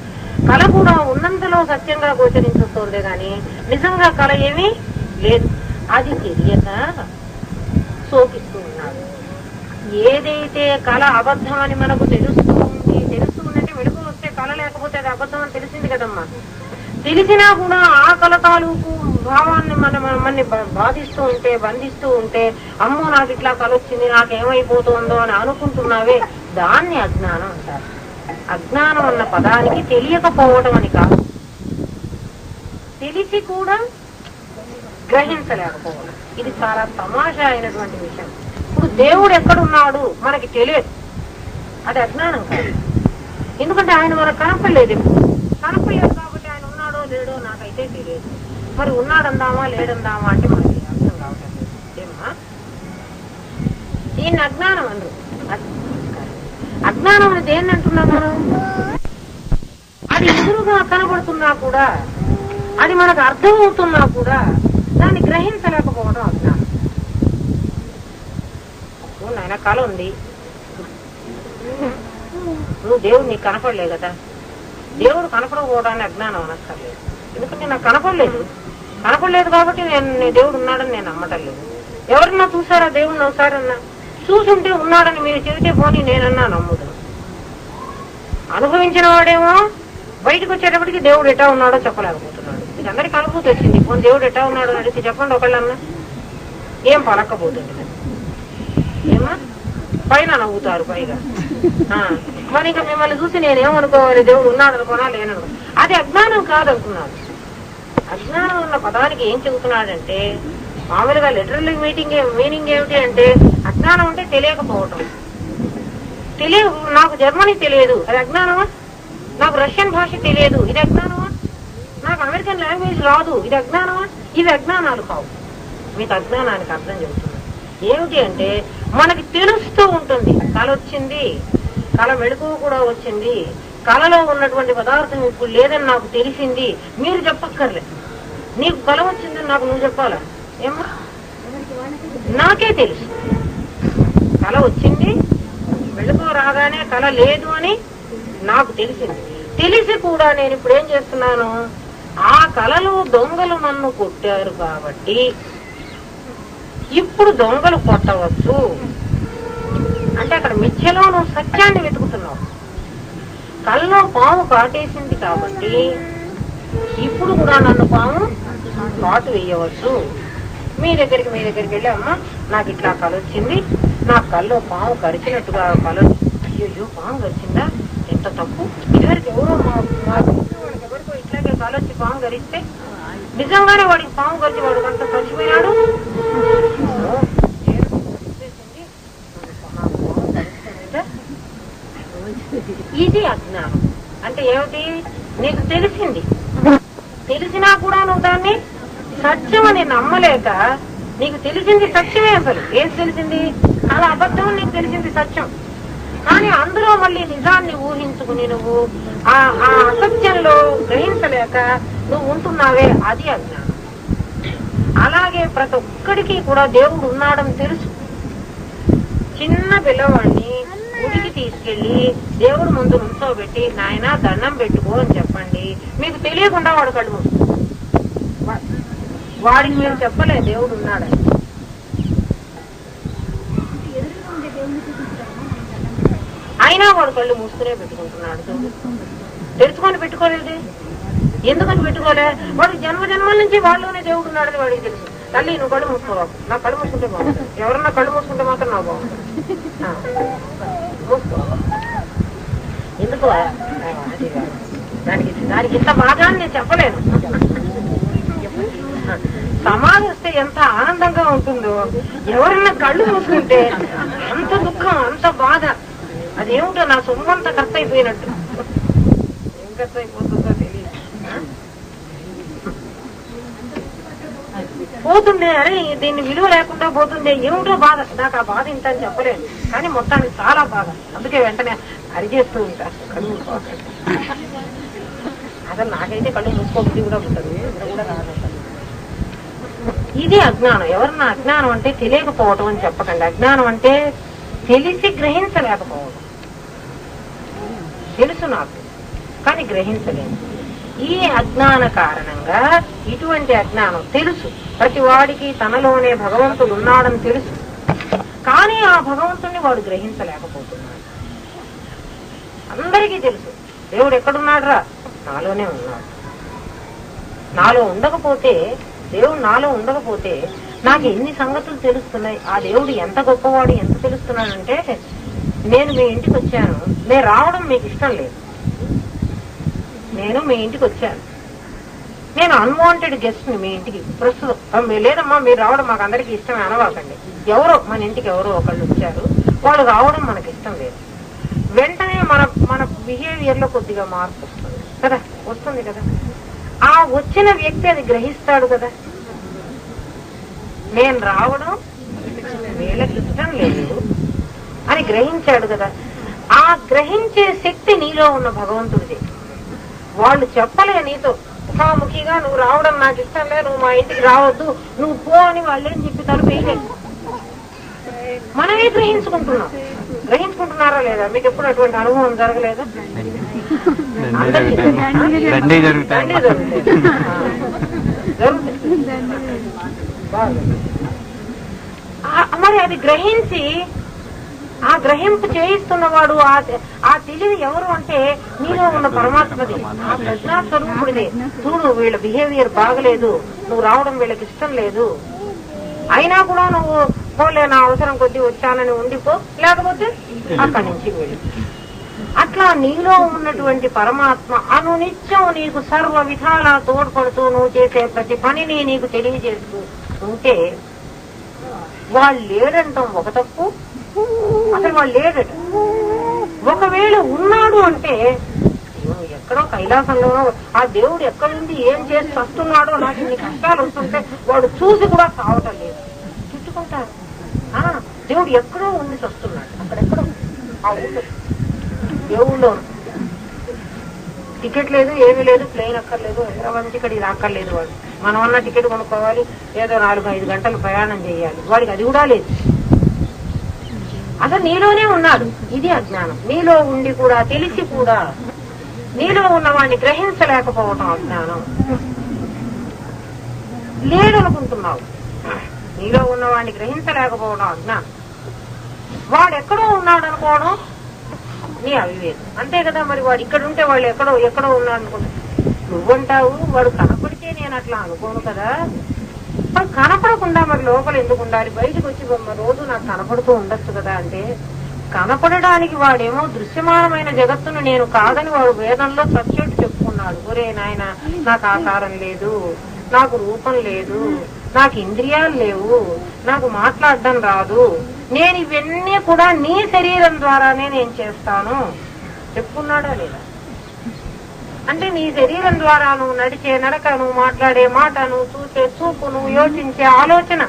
కళ కూడా ఉన్నంతలో సత్యంగా గోచరించుతోంది కానీ నిజంగా కళ ఏమీ లేదు. అది తెలియక శోకిస్తూ ఉన్నాడు. ఏదైతే కళ అబద్ధం అని మనకు తెలుస్తూ ఉందంటే వెలుగు వస్తే కళ లేకపోతే అది అబద్ధం అని తెలిసింది కదమ్మా. తెలిసినా కూడా ఆ కల తాలూకు భావాన్ని మనల్ని బాధిస్తూ ఉంటే, బంధిస్తూ ఉంటే, అమ్మో నాకు ఇట్లా కల వచ్చింది, నాకేమైపోతుందో అని అనుకుంటున్నావే, దాన్ని అజ్ఞానం అంటారు. అజ్ఞానం అన్న పదానికి తెలియకపోవడం అని కాదు, తెలిసి కూడా గ్రహించలేకపోవడం. ఇది చాలా తమాషా అయినటువంటి విషయం. ఇప్పుడు దేవుడు ఎక్కడున్నాడు మనకి తెలియదు, అది అజ్ఞానం కాదు. ఎందుకంటే ఆయన మనకు కనపడలేదు. కనపడలేదు కాబట్టి ఆయన ఉన్నాడో లేడో నాకైతే తెలియదు. మరి ఉన్నాడందామా లేడందామా అంటే మనకి అర్థం కావటం లేదు. ఏమా దీన్ని అజ్ఞానం అందరూ. అజ్ఞానం అని దేన్ని అంటున్నాం మనం? అది ఎదురుగా కనబడుతున్నా కూడా, అది మనకు అర్థమవుతున్నా కూడా దాన్ని గ్రహించలేకపోవడం అజ్ఞానం. నాయన కళ ఉంది, నువ్వు దేవుడు నీకు కనపడలేదు కదా, దేవుడు కనపడకపోవడాన్ని అజ్ఞానం అనక్కర్లేదు. ఎందుకంటే నాకు కనపడలేదు కాబట్టి నేను దేవుడు ఉన్నాడని నేను నమ్మటం లేదు. ఎవరన్నా చూసారా దేవుడిని? ఒకసారన్నా చూసుంటే ఉన్నాడని మీరు చెబితే పోనీ నేనన్నా నమ్ముతాను. అనుభవించిన వాడేమో బయటకు వచ్చేటప్పటికి దేవుడు ఎట్టా ఉన్నాడో చెప్పలేకపోతున్నాడు. ఇది అందరికి అనుభూతి వచ్చింది. పోనీ దేవుడు ఎట్టా ఉన్నాడో అడిగితే చెప్పండి ఒకళ్ళన్నా. ఏం పలక్కపోతుంది, ఏమా పైన నవ్వుతారు పైగా. మరి ఇంకా మిమ్మల్ని చూసి నేనేమనుకోవాలి, దేవుడు ఉన్నాడు అనుకోనా లేననుకో. అది అజ్ఞానం కాదనుకున్నాడు. అజ్ఞానం ఉన్న పదానికి ఏం చెబుతున్నాడంటే, మామూలుగా లిటరల్ మీనింగ్ ఏమిటి అంటే, అజ్ఞానం అంటే తెలియకపోవటం. నాకు జర్మనీ తెలియదు, అది అజ్ఞానమా? నాకు రష్యన్ భాష తెలియదు, ఇది అజ్ఞానమా? నాకు అమెరికన్ లాంగ్వేజ్ రాదు, ఇది అజ్ఞానమా? ఇవి అజ్ఞానాలు కావు. మీకు అజ్ఞానానికి అర్థం చెబుతున్నాను. ఏమిటి అంటే, మనకి తెలుస్తూ ఉంటుంది. కళ వచ్చింది, కళ మెళకువ కూడా వచ్చింది, కళలో ఉన్నటువంటి పదార్థం ఇప్పుడు లేదని నాకు తెలిసింది. మీరు చెప్పక్కర్లే, నీకు కళ వచ్చిందని నాకు నువ్వు చెప్పాలా? ఏమో నాకే తెలుసు. కళ వచ్చింది, మెళకువ రాగానే కళ లేదు అని నాకు తెలిసింది. తెలిసి కూడా నేను ఇప్పుడు ఏం చేస్తున్నాను, ఆ కళలో దొంగలు నన్ను కొట్టారు కాబట్టి ఇప్పుడు దొంగలు కొట్టవచ్చు అంటే అక్కడ మిథ్యలో నువ్వు సత్యాన్ని వెతుకుతున్నావు. కళ్ళలో పాము కాటేసింది కాబట్టి ఇప్పుడు కూడా నన్ను పాము కాటు వేయవచ్చు. మీ దగ్గరికి వెళ్ళి, అమ్మ నాకు ఇట్లా కళ వచ్చింది, నా కళ్ళలో పాము కరిచినట్టుగా కళ. అయ్యో పాము కరిచిందా, ఎంత తప్పు. ఇదివరకు ఎవరో వాళ్ళకి ఎవరికో ఇట్లాగే కళ వచ్చి పాము కరిస్తే నిజంగానే వాడికి పాము కరిచి వాడు అంత చచ్చిపోయినాడు. ఇది అజ్ఞానం. అంటే ఏమిటి? నీకు తెలిసింది, తెలిసినా కూడా నువ్వు దాన్ని సత్యం అని నమ్మలేక, నీకు తెలిసింది సత్యమే. అసలు ఏది తెలిసింది? అలా అబద్ధం, నీకు తెలిసింది సత్యం. కానీ అందులో మళ్ళీ నిజాన్ని ఊహించుకుని నువ్వు ఆ అసత్యంలో గ్రహించలేక నువ్వు ఉంటున్నావే, అది అజ్ఞానం. అలాగే ప్రతి ఒక్కడికి కూడా దేవుడు ఉన్నాడని తెలుసు. చిన్న పిల్లవాడిని గుడికి తీసుకెళ్లి దేవుడు ముందు నుంచోబెట్టి, నాయన దండం పెట్టుకో అని చెప్పండి, మీకు తెలియకుండా వాడు కళ్ళు మూసుకుంటాడు. వాడికి మీరు చెప్పలే దేవుడు ఉన్నాడని. అయినా వాడు కళ్ళు మూసుకునే పెట్టుకుంటున్నాడు. తెరుచుకొని పెట్టుకోలేదు. ఎందుకని పెట్టుకోలే? వాడు జన్మల నుంచి వాళ్ళలోనే దేవుడు ఉన్నాడని వాడికి తెలుసు. తల్లి నువ్వు కళ్ళు మూసుకోవాలి, నా కళ్ళు మూసుకుంటే బాగుంటుంది. ఎవరన్నా కళ్ళు మూసుకుంటే మాత్రం నాకు బాగుంటుంది. మూసుకో. ఎందుకు? దానికి ఇంత బాగా నేను చెప్పలేను. సమాధి వస్తే ఎంత ఆనందంగా ఉంటుందో, ఎవరన్నా కళ్ళు మూసుకుంటే అంత దుఃఖం, అంత బాధ. అదేమిటో నా సొమ్మంతా ఖర్చు అయిపోయినట్టు. ఏం ఖర్చు అయిపోతుందో తెలియదు. పోతుండే, అరే దీన్ని విలువ లేకుండా పోతుండే, ఏమిటో బాధ. నాకు ఆ బాధ ఇంత అని చెప్పలేను, కానీ మొత్తానికి చాలా బాధ. అందుకే వెంటనే అరిచేస్తూ ఉంటారు కళ్ళు మూసుకోవాలి. అసలు నాకైతే కళ్ళు మూసుకోబుద్ధి కూడా ఉంటుంది, కూడా కాదు. ఇది అజ్ఞానం. ఎవరన్నా అజ్ఞానం అంటే తెలియకపోవటం అని చెప్పకండి. అజ్ఞానం అంటే తెలిసి గ్రహించలేకపోవడం. తెలుసు నాకు, కానీ గ్రహించలేదు. ఈ అజ్ఞాన కారణంగా ఇటువంటి అజ్ఞానం తెలుసు. ప్రతి వాడికి తనలోనే భగవంతుడు ఉన్నాడని తెలుసు, కానీ ఆ భగవంతుడిని వాడు గ్రహించలేకపోతున్నాడు. అందరికీ తెలుసు దేవుడు ఎక్కడున్నాడు రా, నాలోనే ఉన్నాడు. నాలో ఉండకపోతే, దేవుడు నాలో ఉండకపోతే నాకు ఎన్ని సంగతులు తెలుస్తున్నాయి. ఆ దేవుడు ఎంత గొప్పవాడు, ఎంత తెలుస్తున్నాడంటే, నేను మీ ఇంటికి వచ్చాను, నేను రావడం మీకు ఇష్టం లేదు, నేను మీ ఇంటికి వచ్చాను, నేను అన్వాంటెడ్ గెస్ట్ ని మీ ఇంటికి ప్రస్తుతం లేదమ్మా, మీరు రావడం మాకు అందరికీ ఇష్టమే అనవాకండి. ఎవరో మన ఇంటికి ఎవరో ఒకళ్ళు వచ్చారు, వాళ్ళు రావడం మనకి ఇష్టం లేదు. వెంటనే మన బిహేవియర్ లో కొద్దిగా మార్పు వస్తుంది కదా, వస్తుంది కదా. ఆ వచ్చిన వ్యక్తి అది గ్రహిస్తాడు కదా, నేను రావడం వీళ్ళకి ఇష్టం లేదు అని గ్రహించాడు కదా. ఆ గ్రహించే శక్తి నీలో ఉన్న భగవంతుడిది. వాళ్ళు చెప్పలే నీతో ముఖాముఖిగా, నువ్వు రావడం నాకు ఇష్టం లేదు, నువ్వు మా ఇంటికి రావద్దు, నువ్వు పో అని వాళ్ళేం చెప్పి తలుపేయలేదు. మనమే గ్రహించుకుంటున్నారా లేదా? మీకు ఎప్పుడు అటువంటి అనుభవం జరగలేదా? మరి అది గ్రహించి ఆ గ్రహింపు చేయిస్తున్నవాడు, ఆ తెలివి ఎవరు అంటే నీలో ఉన్న పరమాత్మది, ఆ ప్రజ్ఞా స్వరూపుడిది. చూడు, వీళ్ళ బిహేవియర్ బాగలేదు, నువ్వు రావడం వీళ్ళకి ఇష్టం లేదు, అయినా కూడా నువ్వు పోలే, నా అవసరం కొద్దీ వచ్చానని ఉండిపో, లేకపోతే అక్కడి నుంచి వెళ్ళి. అట్లా నీలో ఉన్నటువంటి పరమాత్మ అనునిత్యం నీకు సర్వ విధాలా తోడ్పడుతూ నువ్వు చేసే ప్రతి పనిని నీకు తెలియజేస్తూ ఉంటే, వాళ్ళు లేడంటాం ఒక తప్పు, అసలు వాళ్ళు లేడట. ఒకవేళ ఉన్నాడు అంటే ఎక్కడో కైలాసంలోనో ఆ దేవుడు ఎక్కడుండి ఏం చేసి వస్తున్నాడో, నాకు ఇన్ని కష్టాలు వస్తుంటే వాడు చూసి కూడా కావటం లేదు, తిట్టుకుంటారు. దేవుడు ఎక్కడో ఉండి వస్తున్నాడు, అక్కడెక్కడో ఆ ఊళ్ళో దేవుళ్ళో టికెట్ లేదు, ఏమీ లేదు, ప్లేన్ అక్కర్లేదు, హైదరాబాద్ నుంచి ఇక్కడికి రాక్కర్లేదు. వాడు మనం అన్న టికెట్ కొనుక్కోవాలి, ఏదో 4-5 గంటలు ప్రయాణం చేయాలి, వాడికి అది కూడా లేదు. అసలు నీలోనే ఉన్నాడు. ఇది అజ్ఞానం. నీలో ఉండి కూడా, తెలిసి కూడా నీలో ఉన్నవాడిని గ్రహించలేకపోవటం అజ్ఞానం. లేడనుకుంటున్నావు, నీలో ఉన్నవాడిని గ్రహించలేకపోవడం అజ్ఞానం. వాడెక్కడో ఉన్నాడు అనుకోవడం నీ అవివేకం, అంతే కదా. మరి వాడు ఇక్కడ ఉంటే వాళ్ళు ఎక్కడో ఉన్నాడు అనుకుంటా నువ్వంటావు. వాడు కనపడితే నేను అట్లా అనుకోను కదా. వాడు కనపడకుండా మరి లోపల ఎందుకు ఉండాలి? బయటకు వచ్చి రోజు నాకు కనపడుతూ ఉండొచ్చు కదా. అంటే కనపడడానికి వాడేమో దృశ్యమానమైన జగత్తును నేను కాదని వాడు వేదంలో సత్యుడు చెప్పుకున్నాడు. ఒరే నాయన, నాకు ఆకారం లేదు, నాకు రూపం లేదు, నాకు ఇంద్రియాలు లేవు, నాకు మాట్లాడడం రాదు, నేను ఇవన్నీ కూడా నీ శరీరం ద్వారానే నేను చేస్తాను చెప్పుకున్నాడా లేదా? అంటే నీ శరీరం ద్వారా నువ్వు నడిచే నడక, నువ్వు మాట్లాడే మాట, నువ్వు చూసే చూపు, నువ్వు యోచించే ఆలోచన,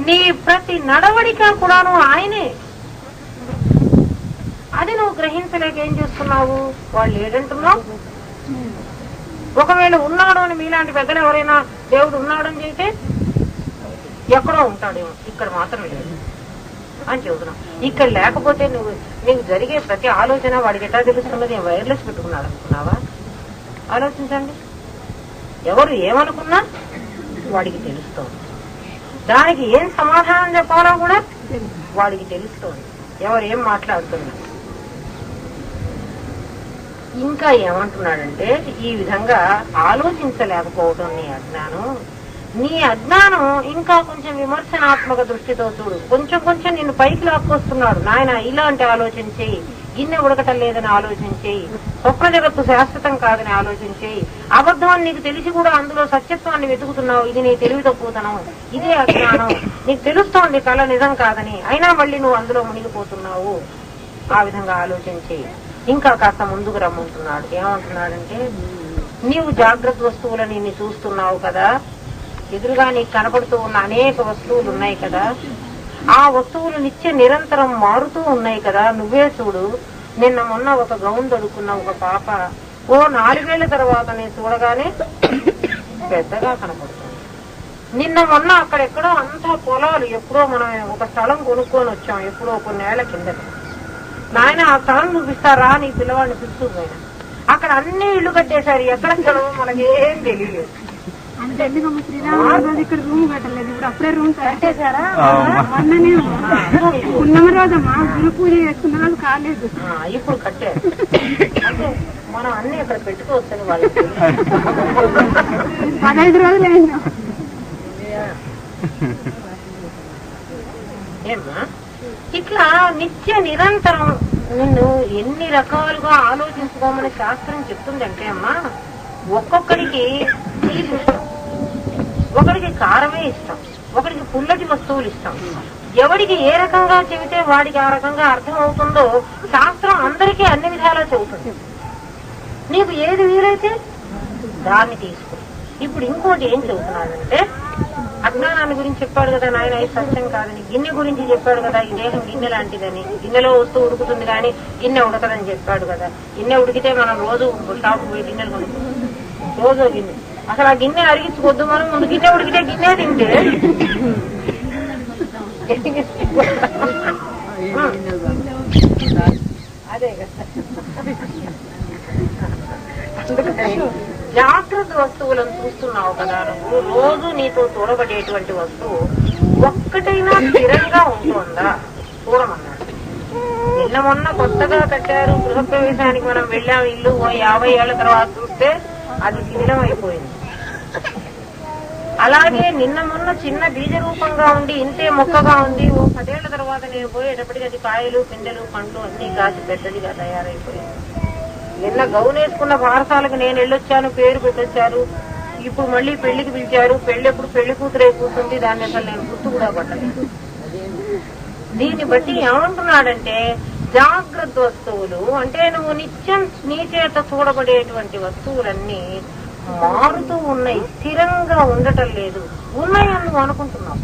నీ ప్రతి నడవడిక కూడాను ఆయనే. అది నువ్వు గ్రహించలేక ఏం చేస్తున్నావు? వాళ్ళు లేడంటున్నావు. ఒకవేళ ఉన్నాడు అని మీలాంటి పెద్దలు ఎవరైనా దేవుడు ఉన్నాడని చెబితే ఎక్కడో ఉంటాడేమో, ఇక్కడ మాత్రం లేదు అని చెబుతున్నావు. ఇక్కడ లేకపోతే నీకు జరిగే ప్రతి ఆలోచన వాడికి ఎట్లా తెలుస్తున్నది? వైర్లెస్ పెట్టుకున్నాడు అనుకున్నావా? ఆలోచించండి. ఎవరు ఏమనుకున్నా వాడికి తెలుస్తోంది. దానికి ఏం సమాధానం చెప్పాలో కూడా వాడికి తెలుస్తోంది. ఎవరు ఏం మాట్లాడుతున్నారు. ఇంకా ఏమంటున్నాడంటే, ఈ విధంగా ఆలోచించలేకపోవడం నీ అజ్ఞానం. నీ అజ్ఞానం ఇంకా కొంచెం విమర్శనాత్మక దృష్టితో చూడు. కొంచెం నిన్ను పైకి లాక్కొస్తున్నాడు. నాయన, ఇలాంటి ఆలోచన చేయి, గిన్నె ఉడకటం లేదని ఆలోచన చేయి, స్వప్న జగత్తు శాశ్వతం కాదని ఆలోచన చేయి, అబద్ధాన్ని నీకు తెలిసి కూడా అందులో సత్యత్వాన్ని వెతుకుతున్నావు, ఇది నీ తెలివి తక్కువతనం, ఇదే అజ్ఞానం. నీకు తెలుస్తోంది కళ నిజం కాదని, అయినా మళ్ళీ నువ్వు అందులో మునిగిపోతున్నావు. ఆ విధంగా ఆలోచన చేయి. ఇంకా కాస్త ముందుకు రమ్మంటున్నాడు. ఏమంటున్నాడంటే, నీవు జాగ్రత్త వస్తువులని నీ చూస్తున్నావు కదా, ఎదురుగా నీకు కనపడుతూ ఉన్న అనేక వస్తువులు ఉన్నాయి కదా, ఆ వస్తువులు నిరంతరం మారుతూ ఉన్నాయి కదా. నువ్వే చూడు, నిన్న మొన్న ఒక గౌన్ దొరుకున్న ఒక పాప 4 ఏళ్ల తర్వాత నేను చూడగానే పెద్దగా కనపడుతుంది. నిన్న మొన్న అక్కడెక్కడో అంతా పొలాలు, ఎప్పుడో మనం ఒక స్థలం కొనుక్కొని వచ్చాం, ఎప్పుడో కొన్నేళ్ల కిందట. నాయన, ఆ స్థలం చూపిస్తారా నీ పిల్లవాడిని పిలుస్తూ పోయినా. అక్కడ అన్ని ఇళ్లు కట్టేశారు, ఎక్కడ స్థలమో మనకేం తెలియలేదు. అంటే ఎందుకమ్మ శ్రీరామ ఇక్కడ రూమ్ కట్టలేదు, ఇప్పుడు అప్పుడే రూమ్ కట్టేశారా? మొన్ననే ఉన్నమ రోజమ్మా గురు పూజ చేసుకున్న వాళ్ళు కాలేదు, ఇప్పుడు కట్టారు. అంటే మనం అన్ని అక్కడ పెట్టుకోవచ్చని వాళ్ళకి 15 రోజులు అయిందా? ఏమ్మా ఇట్లా నిత్య నిరంతరం నిన్ను ఎన్ని రకాలుగా ఆలోచించుకోమని శాస్త్రం చెప్తుందంటే అమ్మా, ఒక్కొక్కడికి తీపి ఇష్టం, ఒకడికి కారమే ఇష్టం, ఒకడికి పుల్లటి వస్తువులు ఇష్టం. ఎవడికి ఏ రకంగా చెబితే వాడికి ఆ రకంగా అర్థం అవుతుందో శాస్త్రం అందరికీ అన్ని విధాలా చెబుతుంది. నీకు ఏది వీలైతే దాన్ని తీసుకో. ఇప్పుడు ఇంకోటి ఏం చెబుతున్నాడంటే, అజ్ఞానాన్ని గురించి చెప్పాడు కదా నాయన, ఇది సత్యం కాదని. గిన్నె గురించి చెప్పాడు కదా, ఈ దేహం గిన్నె లాంటిదని. గిన్నెలో వస్తువు ఉడుకుతుంది కానీ గిన్నె ఉడకదని చెప్పాడు కదా. గిన్నె ఉడికితే మనం రోజు షాపు పోయి గిన్నెలు కొనుక్కుంటాం, రోజు గిన్నె. అసలు ఆ గిన్నె అరిగించుకోద్దు మనం, ముందు గిన్నె ఉడికితే గిన్నె తింటే అదే కదా. అందుకని జాగ్రత్త వస్తువులను చూస్తున్నావు కదా నువ్వు, రోజు నీతో చూడబడేటువంటి వస్తువు ఒక్కటైనా స్థిరంగా ఉంటుందా చూడమన్నాడు. నిన్న మొన్న కొత్తగా కట్టారు గృహప్రవేశానికి మనం వెళ్ళాం, ఇల్లు 50 ఏళ్ల తర్వాత చూస్తే అది శిథిలం అయిపోయింది. అలాగే నిన్న మొన్న చిన్న బీజ రూపంగా ఉండి ఇంతే మొక్కగా ఉంది, 10 ఏళ్ల తర్వాత నేను పోయేటప్పటికి అది కాయలు పిందెలు పండ్లు అన్ని కాసి పెద్దదిగా తయారైపోయింది. నిన్న గౌన్ వేసుకున్న పాఠశాలకు నేను వెళ్ళొచ్చాను, పేరు పెట్టొచ్చారు. ఇప్పుడు మళ్ళీ పెళ్లికి పిలిచారు, పెళ్లి కూతురే కూర్చుంది, దాన్ని అసలు నేను గుర్తు కూడా పట్టలేదు. దీన్ని బట్టి ఏమంటున్నాడంటే, జాగ్రత్త వస్తువులు అంటే నువ్వు నిత్యం నీ చేత చూడబడేటువంటి వస్తువులన్నీ మారుతూ ఉన్నాయి, స్థిరంగా ఉండటం లేదు. ఉన్నాయని నువ్వు అనుకుంటున్నావు.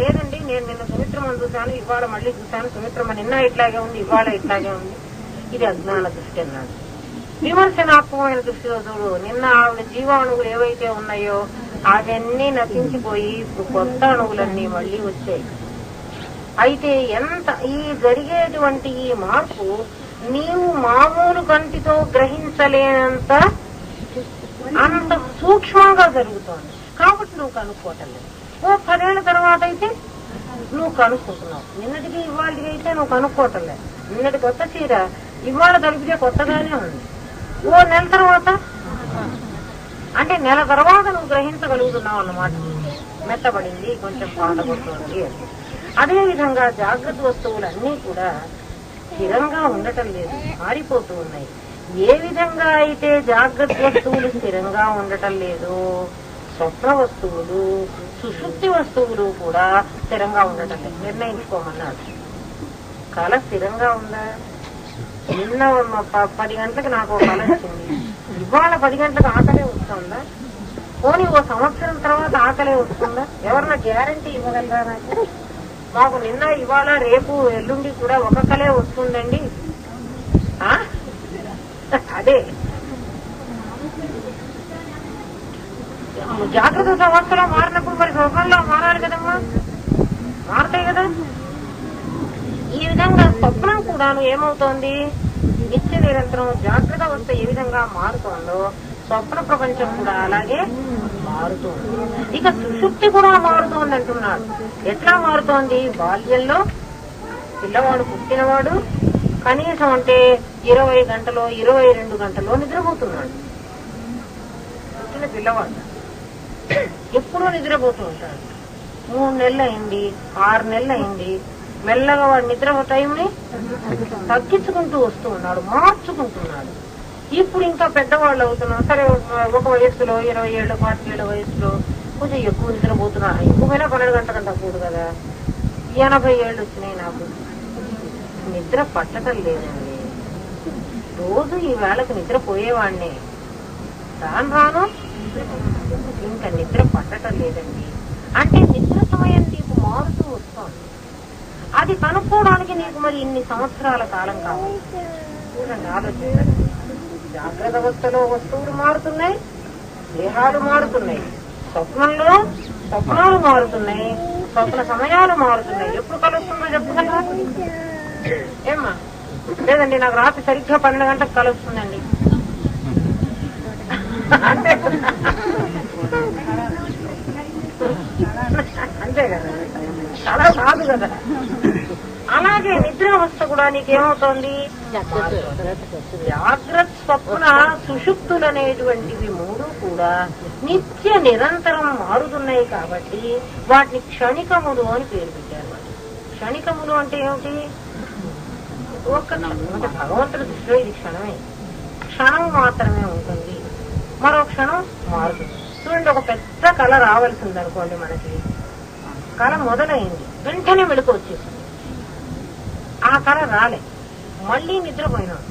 లేదండి నేను నిన్న సుమిత్రమని చూశాను, ఇవాళ మళ్ళీ చూశాను, సుమిత్రమ నిన్న ఇట్లాగే ఉంది, ఇవాళ ఇట్లాగే ఉంది. ఇది అజ్ఞాన దృష్టి అన్నాడు. విమర్శనాత్మకమైన దృష్టిలో చూడు, నిన్న ఆవిడ జీవాణువులు ఏవైతే ఉన్నాయో అవన్నీ నశించిపోయి ఇప్పుడు కొత్త అణువులన్నీ మళ్లీ వచ్చాయి. అయితే ఎంత ఈ జరిగేటువంటి ఈ మార్పు నీవు మామూలు కంటితో గ్రహించలేనంత అంత సూక్ష్మంగా జరుగుతోంది. కాబట్టి నువ్వు కనుక్కోవటం లేదు. 10 ఏళ్ల తర్వాత అయితే నువ్వు కనుక్కుంటున్నావు, నిన్నటికి ఇవాళకి అయితే నువ్వు కనుక్కోవటం లేదు. నిన్నటి కొత్త చీర ఇవాళ కలిపితే కొత్తగానే ఉంది. నెల తర్వాత అంటే నెల తర్వాత నువ్వు గ్రహించగలుగుతున్నావు అన్నమాట. మెత్తబడింది, కొంచెం పాతబడుతుంది. అదేవిధంగా జాగ్రత్త వస్తువులన్నీ కూడా స్థిరంగా ఉండటం లేదు, మారిపోతూ ఉన్నాయి. ఏ విధంగా అయితే జాగ్రత్త వస్తువులు స్థిరంగా ఉండటం లేదు, స్వప్న వస్తువులు సుషుప్తి వస్తువులు కూడా స్థిరంగా ఉండటం లేదు. నిర్ణయించుకోమన్నాడు. కళ స్థిరంగా ఉందా? నిన్న 10 గంటలకు నాకు కళ వచ్చింది, ఇవాళ 10 గంటలకు ఆకలే వస్తుందా? పోనీ 1 సంవత్సరం తర్వాత ఆకలే వస్తుందా? ఎవరన్నా గ్యారంటీ ఇవ్వగలరా నాకు? మాకు నిన్న ఇవాళ రేపు ఎల్లుండి కూడా ఒక కళే వస్తుందండి. అదే జాగ్రత్త వ్యవస్థలో మారినప్పుడు మరి స్వప్నంలో మారాలి కదమ్మా, మారుతాయి కదా. ఈ విధంగా స్వప్నం కూడాను ఏమవుతోంది, నిత్య నిరంతరం జాగ్రత్త అవస్థ ఏ విధంగా మారుతోందో స్వప్న ప్రపంచం కూడా అలాగే మారుతోంది. ఇక సుషుప్తి కూడా మారుతోంది అంటున్నాడు. ఎట్లా మారుతోంది? బాల్యంలో పిల్లవాడు పుట్టినవాడు కనీసం అంటే 20 గంటలో 22 గంటలో నిద్రపోతున్నాడు. పుట్టిన పిల్లవాడు ఎప్పుడూ నిద్రపోతూ ఉంటాడు. 3 నెలలు అయింది, 6 నెలలు అయింది, మెల్లగా వాడు నిద్ర టైంని తగ్గించుకుంటూ వస్తూ ఉన్నాడు, మార్చుకుంటున్నాడు. ఇప్పుడు ఇంకా పెద్దవాళ్ళు అవుతున్నాం. సరే ఒక వయస్సులో 20 ఏళ్ళు 40 ఏళ్ల వయసులో కొంచెం ఎక్కువ నిద్రపోతున్నాను. ఎక్కువైనా 12 గంటల కంటే కూడదు కదా. 80 ఏళ్ళు వచ్చినాయి, నాకు నిద్ర పట్టడం లేదండి. రోజు ఈ వేళకు నిద్రపోయేవాడిని, రాను ఇంకా నిద్ర పట్టడం లేదండి. అంటే నిద్ర సమయం నీకు మారుతూ వస్తోంది. అది కనుక్కోవడానికి నీకు మరి ఇన్ని సంవత్సరాల కాలం కావాలి. చూడండి, ఆలోచించండి. జాగ్రత్త అవస్థలో వస్తువులు మారుతున్నాయి, దేహాలు మారుతున్నాయి, స్వప్నాలు మారుతున్నాయి, స్వప్న సమయాలు మారుతున్నాయి. ఎప్పుడు కలుస్తుందో చెప్పగలరా? ఏమ్మా? లేదండి నాకు రాత్రి సరిగ్గా 12 గంటలకు కలుస్తుందండి. అంతే కదా, కళ రాదు కదా. అలాగే నిద్రావస్థ కూడా నీకేమవుతోంది, జాగ్రత్త స్వప్న సుషుప్తులు అనేటువంటివి మూడు కూడా నిత్య నిరంతరం మారుతున్నాయి కాబట్టి వాటిని క్షణికములు అని పేరు పెట్టారు. వాటి క్షణికములు అంటే ఏమిటి, ఒక్క అంటే భగవంతుడి దృష్టిలో ఇది క్షణమే, క్షణం మాత్రమే ఉంటుంది, మరో క్షణం మారుతుంది. చూడండి, ఒక పెద్ద కళ రావాల్సింది అనుకోండి, మనకి కళ మొదలైంది, వెంటనే మెళుకు వచ్చేసింది. ఆ కళ రాలే, మళ్ళీ నిద్రపోయినాం,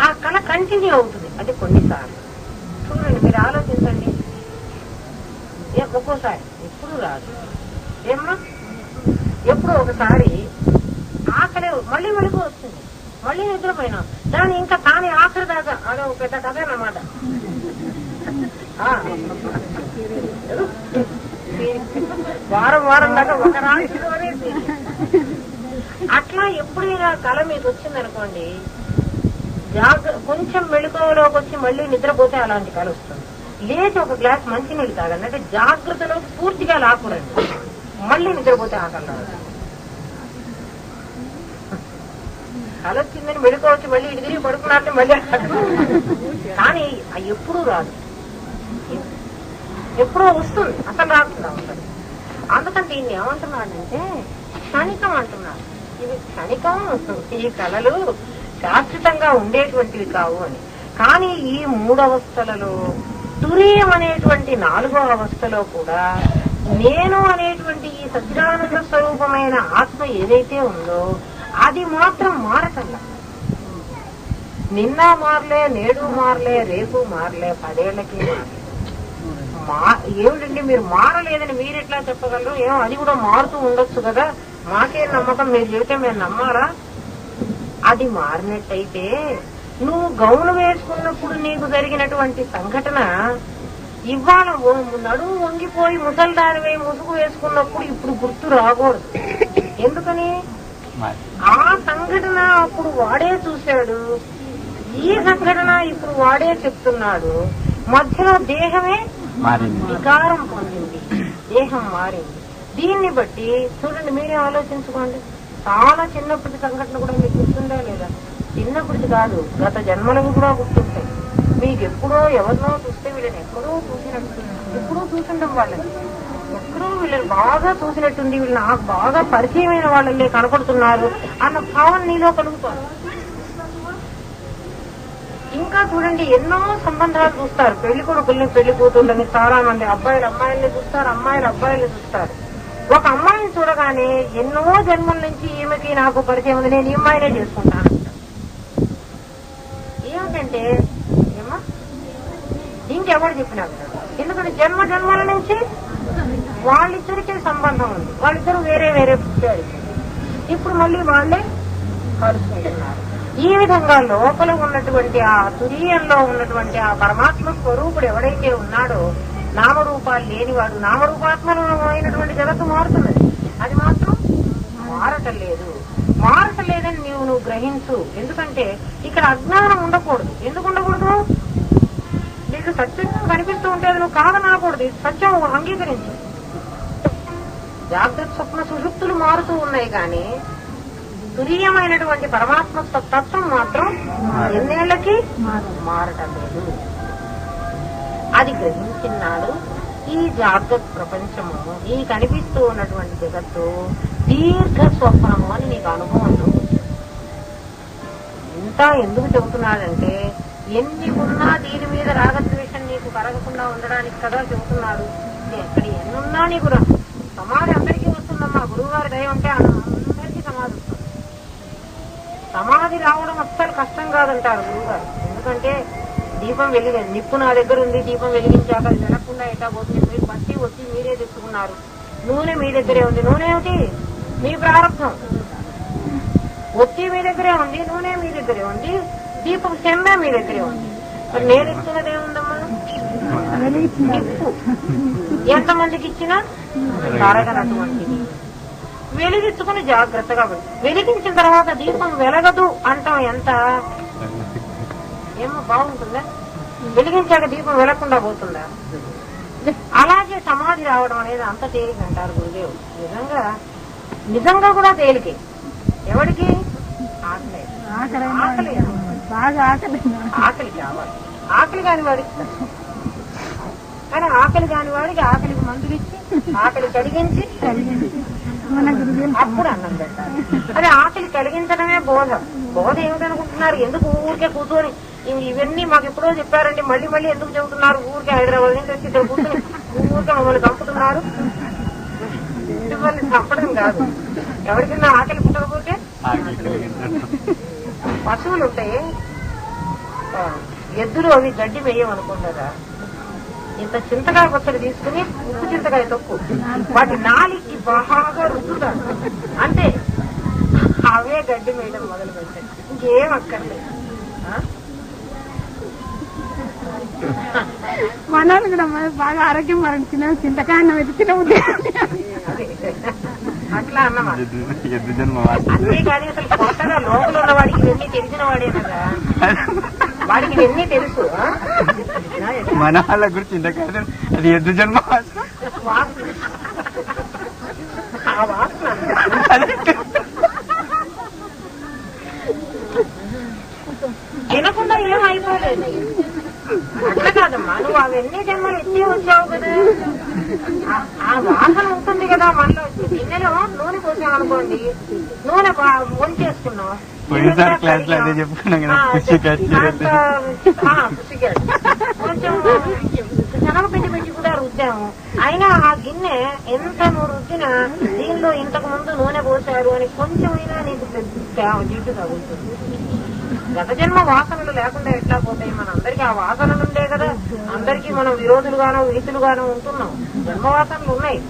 ఆ కళ కంటిన్యూ అవుతుంది. అంటే కొన్నిసార్లు చూడండి, మీరు ఆలోచించండి, ఒక్కోసారి ఎప్పుడు రాదు ఏమ్మా, ఎప్పుడో ఒకసారి ఆకలే మళ్ళీ మెళుకు వస్తుంది, మళ్ళీ నిద్రపోయినాం, దాన్ని ఇంకా తానే ఆఖరి దాకా, అదో పెద్ద కథ అన్నమాట. వారం వారం దాకా ఒక రాత్రి అట్లా ఎప్పుడైనా కళ మీకు వచ్చిందనుకోండి, కొంచెం మెళుకువలోకి వచ్చి మళ్ళీ నిద్రపోతే అలాంటి కళ వస్తుంది. లేచి ఒక గ్లాస్ మంచినీళ్ళు తాగండి, అంటే జాగ్రత్తలో పూర్తిగా లాకూడండి, మళ్ళీ నిద్రపోతే ఆ కళ కళ వచ్చిందని మెళుకు వచ్చి మళ్ళీ ఇటు తిరిగి పడుకున్నారంటే మళ్ళీ, కానీ ఎప్పుడూ రాదు, ఎప్పుడో వస్తుంది, అసలు రాకుండా ఉంటుంది. అందుకని దీన్ని ఏమంటున్నాడంటే క్షణికం అంటున్నాడు. ఇవి క్షణికం, ఈ కళలు శాశ్వతంగా ఉండేటువంటివి కావు అని. కానీ ఈ మూడవస్థలలో తురీయం అనేటువంటి నాలుగో అవస్థలో కూడా నేను అనేటువంటి ఈ సచ్చిదానంద స్వరూపమైన ఆత్మ ఏదైతే ఉందో అది మాత్రం మారటంలా. నిన్న మారలే, నేడు మారలే, రేపు మారలే, 10 ఏళ్లకి మారలే. ఏమిటండి మీరు మారలేదని మీరు ఎట్లా చెప్పగలరు? ఏమో అది కూడా మారుతూ ఉండొచ్చు కదా, మాకేం నమ్మకం, మీరు చెబితే మేము నమ్మాలా? అది మారినట్టయితే నువ్వు గౌను వేసుకున్నప్పుడు నీకు జరిగినటువంటి సంఘటన ఇవాళ నడుము వంగిపోయి ముసల్దానివై ముసుగు వేసుకున్నప్పుడు ఇప్పుడు గుర్తు రాకూడదు. ఎందుకని? ఆ సంఘటన అప్పుడు వాడే చూశాడు, ఈ సంఘటన ఇప్పుడు వాడే చెప్తున్నాడు, మధ్యలో దేహమే వికారం పొందింది, దేహం మారింది. దీన్ని బట్టి చూడండి, మీరే ఆలోచించుకోండి. చాలా చిన్నప్పటి సంఘటన కూడా మీకు గుర్తుందా లేదా? చిన్నప్పటిది కాదు, గత జన్మలకు కూడా గుర్తుంటాయి. మీకు ఎప్పుడో ఎవరినో చూస్తే వీళ్ళని ఎక్కడో చూసినట్టు, ఎప్పుడో చూసిండం వాళ్ళని, ఎక్కడో వీళ్ళని బాగా చూసినట్టుంది, వీళ్ళు నాకు బాగా పరిచయమైన వాళ్ళే కనపడుతున్నారు అన్న భావన నీలో కలుగుతారు. ఇంకా చూడండి, ఎన్నో సంబంధాలు చూస్తారు, పెళ్లి కొడుకుల్ని పెళ్లి కూతుళ్ళని, చాలా మంది అబ్బాయిలు అమ్మాయిల్ని చూస్తారు, అమ్మాయిలు అబ్బాయిల్ని చూస్తారు. ఒక అమ్మాయిని చూడగానే ఎన్నో జన్మల నుంచి ఈమెకి నాకు పరిచయం ఉంది, నేను ఈ అమ్మాయినే చేసుకుంటాను. ఏమిటంటే ఏమా ఇంకెవరు చెప్పినా, ఎందుకంటే జన్మ జన్మల నుంచి వాళ్ళిద్దరికే సంబంధం ఉంది, వాళ్ళిద్దరూ వేరే వేరే పుట్టారు, ఇప్పుడు మళ్ళీ వాళ్ళే కలుసుకుంటున్నారు. ఈ విధంగా లోపల ఉన్నటువంటి ఆ తురీయంలో ఉన్నటువంటి ఆ పరమాత్మ స్వరూపుడు ఎవడైతే ఉన్నాడో, నామరూపాలు లేనివాడు, నామరూపాత్మకమైనటువంటి జగత్తు మారుతున్నది, అది మాత్రం మారటం లేదు. మారటం లేదని నువ్వు గ్రహించు. ఎందుకంటే ఇక్కడ అజ్ఞానం ఉండకూడదు. ఎందుకు ఉండకూడదు? నీకు సత్యంగా కనిపిస్తూ ఉంటే అది నువ్వు కాదనకూడదు, సత్యం అంగీకరించు. జాగ్రత్త స్వప్న సుషుప్తులు మారుతూ ఉన్నాయి, కానీ తురీయమైనటువంటి పరమాత్మ తత్వం మాత్రం ఎన్నేళ్లకి మారటం లేదు. అది గ్రహించినాడు. ఈ జాగ్రత్త ప్రపంచము, ఈ కనిపిస్తూ ఉన్నటువంటి జగత్తు దీర్ఘ స్వప్నము అని నీకు అనుభవం. ఇంత ఎందుకు చెబుతున్నాడంటే, ఎన్ని ఉన్నా దీని మీద రాగద్వేషం నీకు కలగకుండా ఉండడానికి కదా చెబుతున్నాడు. ఎక్కడ ఎన్నున్నా నీకు సమాధి అందరికీ వస్తుందమ్మా, గురువుగారి దయ ఉంటే అందరికీ సమాధి వస్తుంది. సమాధి రావడం అస్సలు కష్టం కాదంటారు గురువుగారు. ఎందుకంటే దీపం నిప్పు నా దగ్గర ఉంది, దీపం వెలిగించాక అది వెలగకుండా ఎట్లా పోతుంది, మీరు బట్టి వచ్చి మీరే తెచ్చుకున్నారు, నూనె మీ దగ్గరే ఉంది. నూనె ఏమిటి? మీ ప్రారంభం. ఒత్తి మీ దగ్గరే ఉంది, నూనె మీ దగ్గరే ఉంది, దీపం చెమ్మె మీ దగ్గరే ఉంది. మరి నేను ఇస్తున్నది ఏముందమ్మా? నిప్పు. ఎంతమందికి ఇచ్చినా కరగనటువంటిది. వెలిగించుకుని జాగ్రత్తగా వెలిగించిన తర్వాత దీపం వెలగదు అంటాం. ఎంత ఏమో బాగుంటుందా? వెలిగించాక దీపం వెలగకుండా పోతుందా? అలాగే సమాధి రావడం అనేది అంత తేలిక అంటారు గురుదేవ్. నిజంగా కూడా తేలికే. ఎవరికి? ఆకలి. ఆకలి కావాలి. ఆకలి కాని వాడికి, కానీ ఆకలి కాని వాడికి ఆకలికి మందులు ఇచ్చి ఆకలి కలిగించి అప్పుడు అన్నం పెట్టాలి. అదే ఆకలి కలిగించడమే బోధ. బోధ ఏమిటనుకుంటున్నారు? ఎందుకు ఊరికే కూర్చొని ఇవన్నీ మాకు ఎప్పుడో చెప్పారండి, మళ్ళీ మళ్ళీ ఎందుకు చెబుతున్నారు? ఊరికే హైదరాబాద్ నుంచి వచ్చి ఇక్కడ కూర్చొని ఊరికే మమ్మల్ని చంపుతున్నారు. మిమ్మల్ని చంపడం కాదు, ఎవరికైనా ఆకలి పుట్టకపోతే పశువులు ఉంటాయి, ఎద్దులు అవి గడ్డి వేయమనుకుంటారా, ఇంత చింతకాయ పచ్చడి తీసుకుని ఉప్పు చింతకాయ తొక్కు వాటి నాలికి బాగా రుద్దుతారు, అంతే. అవే గడ్డి వేయడం మొదలు పెట్టారు, ఇంకేం అక్కర్లేదు. మనల్ని కూడా బాగా ఆరోగ్యం మరణించిన చింతకాయ వెతికిన అట్లా అన్నమాట. అంతేకాని అసలు కొత్తగా లోపల ఉన్న వాడికి ఇవన్నీ తెలిసిన వాడేనగా, వాడికి ఇవన్నీ తెలుసు. మన వాళ్ళ గురించి చింతకాయ అది ఎద్దు జన్మ ఆ వాసన తినకుండా ఏం అయిపోలేదు. అట్లా కాదమ్మా, నువ్వు అవన్నీ జన్మలు ఎత్తి వచ్చావు కదా, ఆ వాసన ఉంటుంది కదా మనలో. గిన్నెలో నూనె పోసామనుకోండి, నూనె వంచేసుకున్నాం, కొంచెం శనగపిండి పెట్టి కూడా రుద్దాము. అయినా ఆ గిన్నె ఎంత నువ్వు రుద్దినా దీనిలో ఇంతకు ముందు నూనె పోసారు అని కొంచెమైనా నీకు జిడ్డు తగులుతుంది. గత జన్మ వాసనలు లేకుండా ఎట్లా పోతాయి? మనందరికీ ఆ వాసనలు ఉండే కదా, అందరికీ మనం విరోధులుగానో వీసులుగానో ఉంటున్నాం. జన్మ వాసనలు ఉన్నాయి,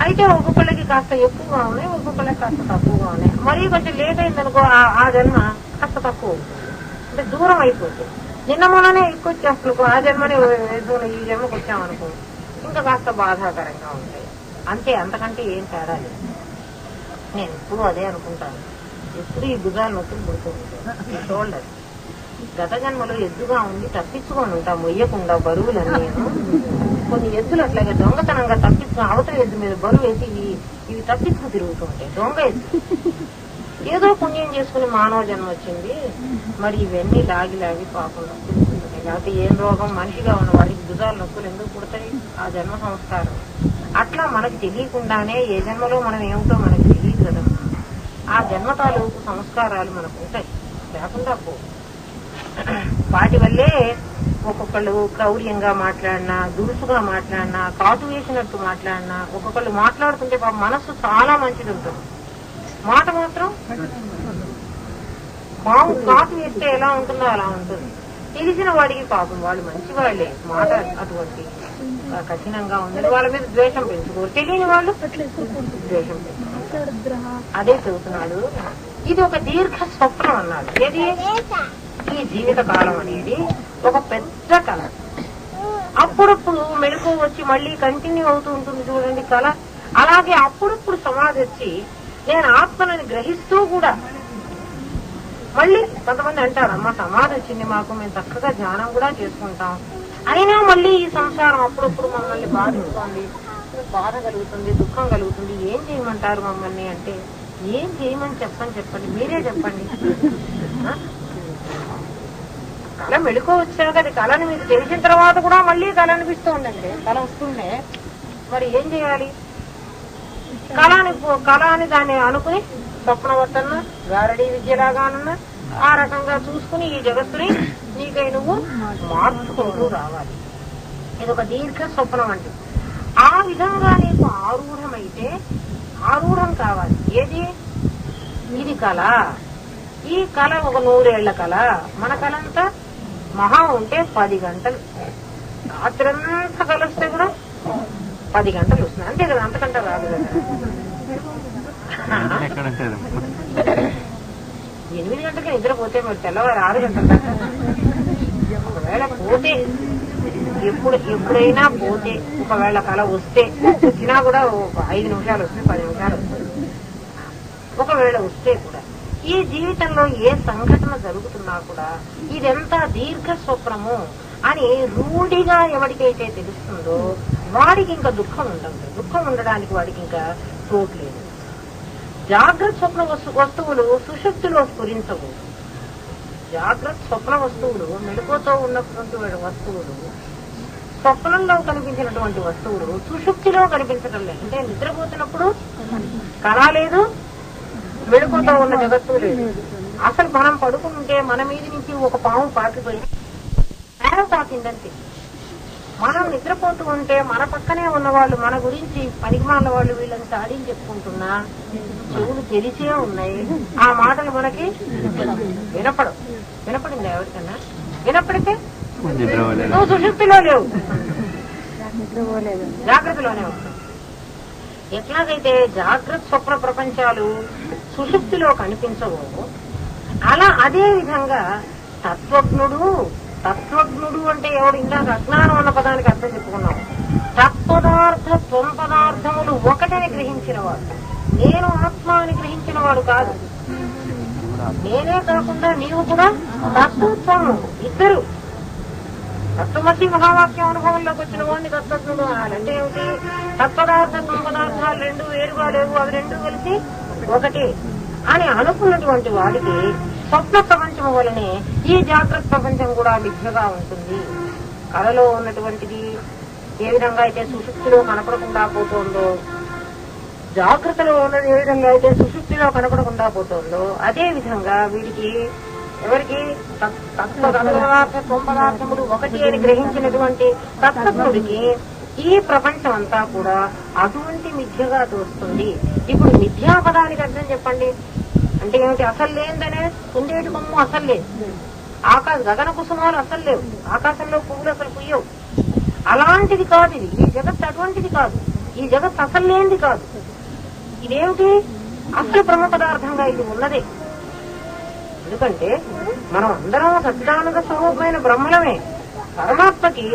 అయితే ఒక్కొక్కళ్ళకి కాస్త ఎక్కువగా ఉన్నాయి, ఒక్కొక్కళ్ళకి కాస్త తక్కువగా ఉన్నాయి. మరీ కొంచెం లేట్ అయిందనుకో ఆ జన్మ కాస్త తక్కువ అంటే దూరం అయిపోతుంది. నిన్న మొన్ననే ఎక్కువ వచ్చేస్తనుకో, ఆ జన్మనే ఈ జన్మకు వచ్చామనుకో ఇంకా కాస్త బాధాకరంగా ఉంటాయి. అంతే, అంతకంటే ఏం తేడా లేదు. నేను ఎప్పుడు అదే అనుకుంటాను. ఎప్పుడు ఈ భుజాలు నొప్పులు పుడుతూ ఉంటాయి, షోల్డర్. గత జన్మలో ఎద్దుగా ఉండి తప్పించుకొని ఉంటాం, మొయ్యకుండా బరువులన్నీ. కొన్ని ఎద్దులు అట్లాగే దొంగతనంగా తప్పించుకుని అవతల ఎద్దు మీద బరువు వేసి ఇవి తప్పించుకు తిరుగుతూ ఉంటాయి, దొంగ ఎద్దు. ఏదో పుణ్యం చేసుకుని మానవ జన్మ వచ్చింది, మరి ఇవన్నీ లాగి పాపం నొప్పులు పుడుతున్నాయి. లేకపోతే ఏం రోగం? మనిషిగా ఉన్న వాడికి భుజాలు నొప్పులు ఎందుకు పుడతాయి? ఆ జన్మ సంస్కారం. అట్లా మనకి తెలియకుండానే ఏ జన్మలో మనం ఏమిటో మనకి తెలియదు కదా, ఆ జన్మ తాలూకు సంస్కారాలు మనకు ఉంటాయి, లేకుండా పో. వాటి వల్లే ఒక్కొక్కళ్ళు క్రౌర్యంగా మాట్లాడినా, దురుసుగా మాట్లాడినా, కాటు వేసినట్టు మాట్లాడినా, ఒక్కొక్కళ్ళు మాట్లాడుతుంటే మనస్సు చాలా మంచిది ఉంటుంది, మాట మాత్రం మాము కాటు వేస్తే ఎలా ఉంటుందో అలా ఉంటుంది. తెలిసిన వాడికి పాపం వాళ్ళు మంచి వాళ్లే, మాట అటువంటి కఠినంగా ఉందని వాళ్ళ మీద ద్వేషం పెంచుకోరు. తెలియని వాళ్ళు ద్వేషం పెంచుకోరు. అదే చెబుతున్నాడు. ఇది ఒక దీర్ఘ స్వప్నం అన్నాడు. ఏది? ఈ జీవిత కాలం అనేది ఒక పెద్ద కళ. అప్పుడప్పుడు మెలకు వచ్చి మళ్ళీ కంటిన్యూ అవుతూ ఉంటుంది చూడండి కళ. అలాగే అప్పుడప్పుడు సమాధి వచ్చి నేను ఆత్మలని గ్రహిస్తూ కూడా మళ్ళీ కొంతమంది అంటారు, అమ్మ సమాధి వచ్చింది మాకు, మేము చక్కగా ధ్యానం కూడా చేసుకుంటాం, అయినా మళ్ళీ ఈ సంసారం అప్పుడప్పుడు మమ్మల్ని బాధిస్తోంది, బాధ కలుగుతుంది, దుఃఖం కలుగుతుంది, ఏం చేయమంటారు మమ్మల్ని అంటే, ఏం చేయమని చెప్పండి, మీరే చెప్పండి. కళ మెళుకో వచ్చాక అది కళని మీకు తెలిసిన తర్వాత కూడా మళ్ళీ కళ అనిపిస్తూ ఉందండి, కళ వస్తుండే, మరి ఏం చేయాలి? కళ అని దాన్ని అనుకుని స్వప్నవత్తన్నా గారడీ విద్యలాగానన్నా ఆ రకంగా చూసుకుని ఈ జగత్తుని నీకై నువ్వు మార్చుకుంటూ రావాలి. ఇది ఒక దీర్ఘ స్వప్నం అంటే. ఆ విధంగా నీకు ఆరూఢమైతే ఆరూఢం కావాలి. ఏది? ఇది కళ. ఈ కళ ఒక 100 ఏళ్ల కళ. మన కళ అంతా మహా ఉంటే 10 గంటలు, రాత్రంతా కలుస్తే కూడా 10 గంటలు వస్తుంది, అంతే కదా, అంతకంటే రాదు కదా. 8 గంటలకి నిద్రపోతే మరి తెల్లవారు 6 గంటల దాకా. ఒకవేళ పోతే ఎప్పుడైనా పోతే, ఒకవేళ కళ వచ్చినా కూడా 5 నిమిషాలు వస్తుంది, 10 నిమిషాలు వస్తుంది. ఒకవేళ వస్తే కూడా ఈ జీవితంలో ఏ సంఘటన జరుగుతున్నా కూడా ఇదెంత దీర్ఘ స్వప్నము. అని రూఢిగా ఎవరికైతే తెలుస్తుందో వాడికి ఇంకా దుఃఖం ఉండదు. దుఃఖం ఉండడానికి వాడికి ఇంకా చోటు లేదు. జాగ్రత్త స్వప్న వస్తువులు సుషుప్తిలో స్ఫురించవు. జాగ్రత్త స్వప్న వస్తువులు, మెలకువతో ఉన్నటువంటి వస్తువులు, స్వప్నంలో కనిపించినటువంటి వస్తువులు సుషుప్తిలో కనిపించడం లేదు. అంటే నిద్రపోతున్నప్పుడు కళ లేదు, మెలకువతో ఉన్న జగత్తు లేదు. అసలు మనం పడుకుంటే మన మీద నుంచి ఒక పాము పాకిపోయి నేల తాకిందంతే. మనం నిద్రపోతూ ఉంటే మన పక్కనే ఉన్నవాళ్ళు మన గురించి పనికిమాల వాళ్ళు వీళ్ళని సాడీని చెప్పుకుంటున్నా చెవులు తెరిచే ఉన్నాయి. ఆ మాటలు మనకి వినపడవు. వినపడిందా ఎవరికన్నా? వినపడితే నువ్వు సుషుప్తిలో లేవు, జాగ్రత్తలోనే ఉంటావు. ఎట్లాగైతే జాగ్రత్త స్వప్న ప్రపంచాలు సుషుప్తిలో కనిపించవో అలా అదే విధంగా తత్వజ్ఞుడు అంటే ఎవడు? ఇందాక అజ్ఞానం అన్న పదానికి అర్థం చెప్పుకున్నాం. తత్పదార్థ త్వం పదార్థములు ఒకటని గ్రహించిన వాడు. నేను ఆత్మ అని గ్రహించిన వాడు కాదు. నేనే కాకుండా నీవు కూడా తత్వము, ఇద్దరు. తత్వమసి మహావాక్యం అనుభవంలోకి వచ్చిన వాడిని తత్వజ్ఞుడు అనాలంటే ఏమిటి? తత్పదార్థ త్వం పదార్థాలు రెండు వేరుగా లేవు, అవి రెండు కలిసి ఒకటి అని అనుకున్నటువంటి వాడికి స్వప్న ప్రపంచం వలనే ఈ జాగ్రత్త ప్రపంచం కూడా మిథ్యగా ఉంటుంది. కళలో ఉన్నటువంటిది ఏ విధంగా అయితే సుషుప్తిలో కనపడకుండా పోతుందో, జాగ్రత్తలో ఉన్నది ఏ విధంగా అయితే సుషుప్తిలో కనపడకుండా పోతుందో, అదే విధంగా వీడికి ఎవరికి తత్వపదార్థం పదార్థములు ఒకటి అని గ్రహించినటువంటి తత్వజ్ఞుడికి ఈ ప్రపంచం అంతా కూడా అటువంటి మిథ్యగా తోస్తుంది. ఇప్పుడు మిథ్యా పదానికి అర్థం చెప్పండి. అంటే ఏమిటి? అసలు లేదనే కుందేటి బొమ్మ అసలు లేదు, గగన కుసుమాలు అసలు లేవు, ఆకాశంలో పువ్వులు అసలు పుయ్యవు. అలాంటిది కాదు ఇది. ఈ జగత్ అటువంటిది కాదు. ఈ జగత్ అసలు లేనిది కాదు. ఇదేమిటి? అసలు బ్రహ్మ పదార్థంగా ఇది ఉన్నదే. ఎందుకంటే మనం అందరం సచ్చిదానంద స్వరూపమైన బ్రహ్మలమే. పరమాత్మకి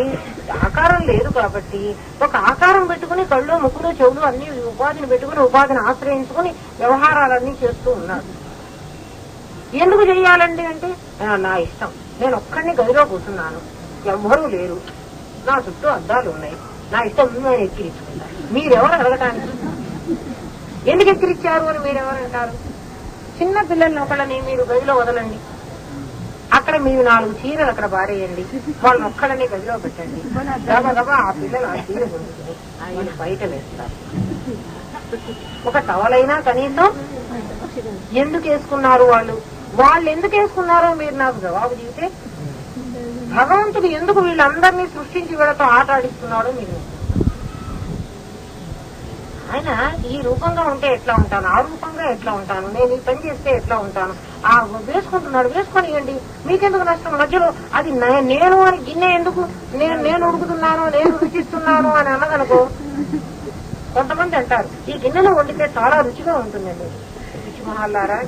ఆకారం లేదు కాబట్టి ఒక ఆకారం పెట్టుకుని కళ్ళు, ముక్కులు, చెవులు అన్ని ఉపాధిని పెట్టుకుని ఉపాధిని ఆశ్రయించుకుని వ్యవహారాలన్నీ చేస్తూ ఉన్నాడు. ఎందుకు చెయ్యాలండి అంటే నా ఇష్టం. నేను ఒక్కడిని గదిలో కూర్చున్నాను, ఎవ్వరూ లేరు, నా చుట్టూ అద్దాలు ఉన్నాయి, నా ఇష్టం నేను ఎక్కిరించుకుంటాను. మీరెవరు అడగటానికి? ఎందుకు ఎక్కిరించారు అని మీరెవరంటారు? చిన్న పిల్లల్ని ఒకళ్ళని మీరు గదిలో వదలండి, అక్కడ మీరు 4 చీరలు అక్కడ బారేయండి, వాళ్ళని ఒక్కడనే గదిలో పెట్టండి, గబగబా ఆ పిల్లలు ఆ చీర కొనుక్కుని ఆయన బయట వేస్తారు. ఒక టవలైనా కనీసం ఎందుకు వేసుకున్నారు వాళ్ళు ఎందుకు వేసుకున్నారో మీరు నాకు జవాబు చెబితే భగవంతుడు ఎందుకు వీళ్ళందరినీ సృష్టించి వీళ్ళతో ఆట ఆడిస్తున్నాడో మీరు. ఆయన ఈ రూపంగా ఉంటే ఎట్లా ఉంటాను, ఆ రూపంగా ఎట్లా ఉంటాను, నేను ఈ పని చేస్తే ఎట్లా ఉంటాను, ఆ వేసుకుంటున్నాడు వేసుకొనియండి, మీకెందుకు నష్టం? మధ్యలో అది నేను అని గిన్నె ఎందుకు నేను ఉడుకుతున్నాను, నేను రుచిస్తున్నాను అని అన్నదనుకో, కొంతమంది అంటారు ఈ గిన్నెలో వండితే చాలా రుచిగా ఉంటుందండి. రుచి మహల్లారా,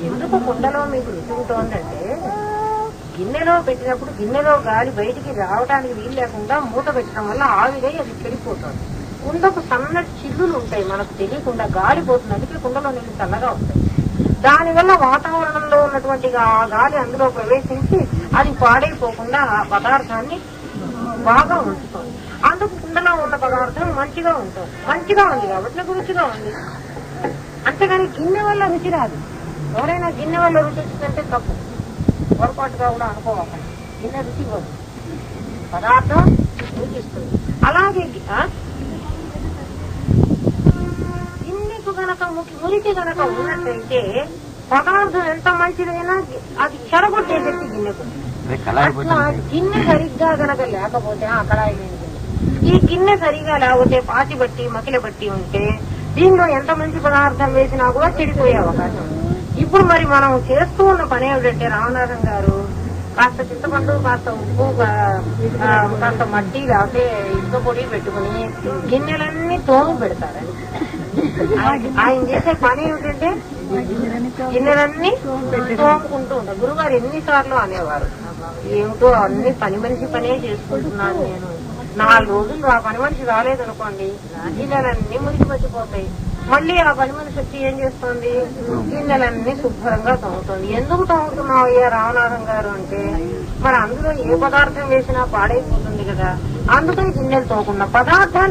ఎందుకు కుండలో మీకు రుచి ఉంటుందంటే గిన్నెలో పెట్టినప్పుడు గిన్నెలో గాలి బయటికి రావడానికి వీలు లేకుండా మూత పెట్టడం వల్ల ఆవిరై అది చెడిపోతుంది. కుండకు సన్నటి చిల్లులు ఉంటాయి, మనకు తెలియకుండా గాలి పోతుంది, అందుకే కుండలో నీళ్ళు చల్లగా ఉంటాయి. దానివల్ల వాతావరణంలో ఉన్నటువంటి ఆ గాలి అందులో ప్రవేశించి అది పాడైపోకుండా ఆ పదార్థాన్ని బాగా ఉంచుతుంది. అందుకు కుండలో ఉన్న పదార్థం మంచిగా ఉంటుంది. మంచిగా ఉంది కాబట్టి నాకు రుచిగా ఉంది. అంతేగాని గిన్నె వల్ల రుచి రాదు. ఎవరైనా గిన్నె వల్ల రుచి వచ్చిందంటే తప్పు, పొరపాటుగా కూడా అనుకోవాలి. గిన్నె రుచి ఇవ్వదు, పదార్థం రుచిస్తుంది. అలాగే గిన్నెకు గనక మురికి గనక ఉన్నట్లయితే పదార్థం ఎంత మంచిదైనా అది చెడగొట్టే శక్తి గిన్నెకు. అట్లా గిన్నె సరిగ్గా గనక లేకపోతే కళాయి లేని గిన్నె, ఈ గిన్నె సరిగా లేకపోతే పాచి బట్టి మకిల బట్టి ఉంటే దీనిలో ఎంత మంచి పదార్థం వేసినా కూడా చెడిపోయే అవకాశం. ఇప్పుడు మరి మనం చేస్తూ ఉన్న పని ఏమిటంటే రామనాథన్ గారు కాస్త చింతపండు, కాస్త ఉప్పు, కాస్త మట్టి లేకపోతే ఇసుక పొడి పెట్టుకుని గిన్నెలన్నీ తోము పెడతారని. ఆయన చేసే పని ఏమిటంటే గిన్నెలన్నీ తోముకుంటూ ఉంటారు. గురుగారు ఎన్నిసార్లు అనేవారు, ఏమిటో అన్ని పని మనిషి పనే చేసుకుంటున్నాను నేను, 4 రోజులు ఆ పని మనిషి రాలేదనుకోండి గిన్నెలన్నీ మురికి మర్చిపోతాయి. మళ్ళీ ఆ పని మనిషి వచ్చి ఏం చేస్తుంది, గిన్నెలన్నీ శుభ్రంగా తోముతుంది. ఎందుకు తోముతున్నావు అయ్యా రామనాథం గారు అంటే, మరి అందులో ఏ పదార్థం వేసినా పాడైపోతుంది కదా, అందుకని గిన్నెలు తోముకున్న పదార్థాన్ని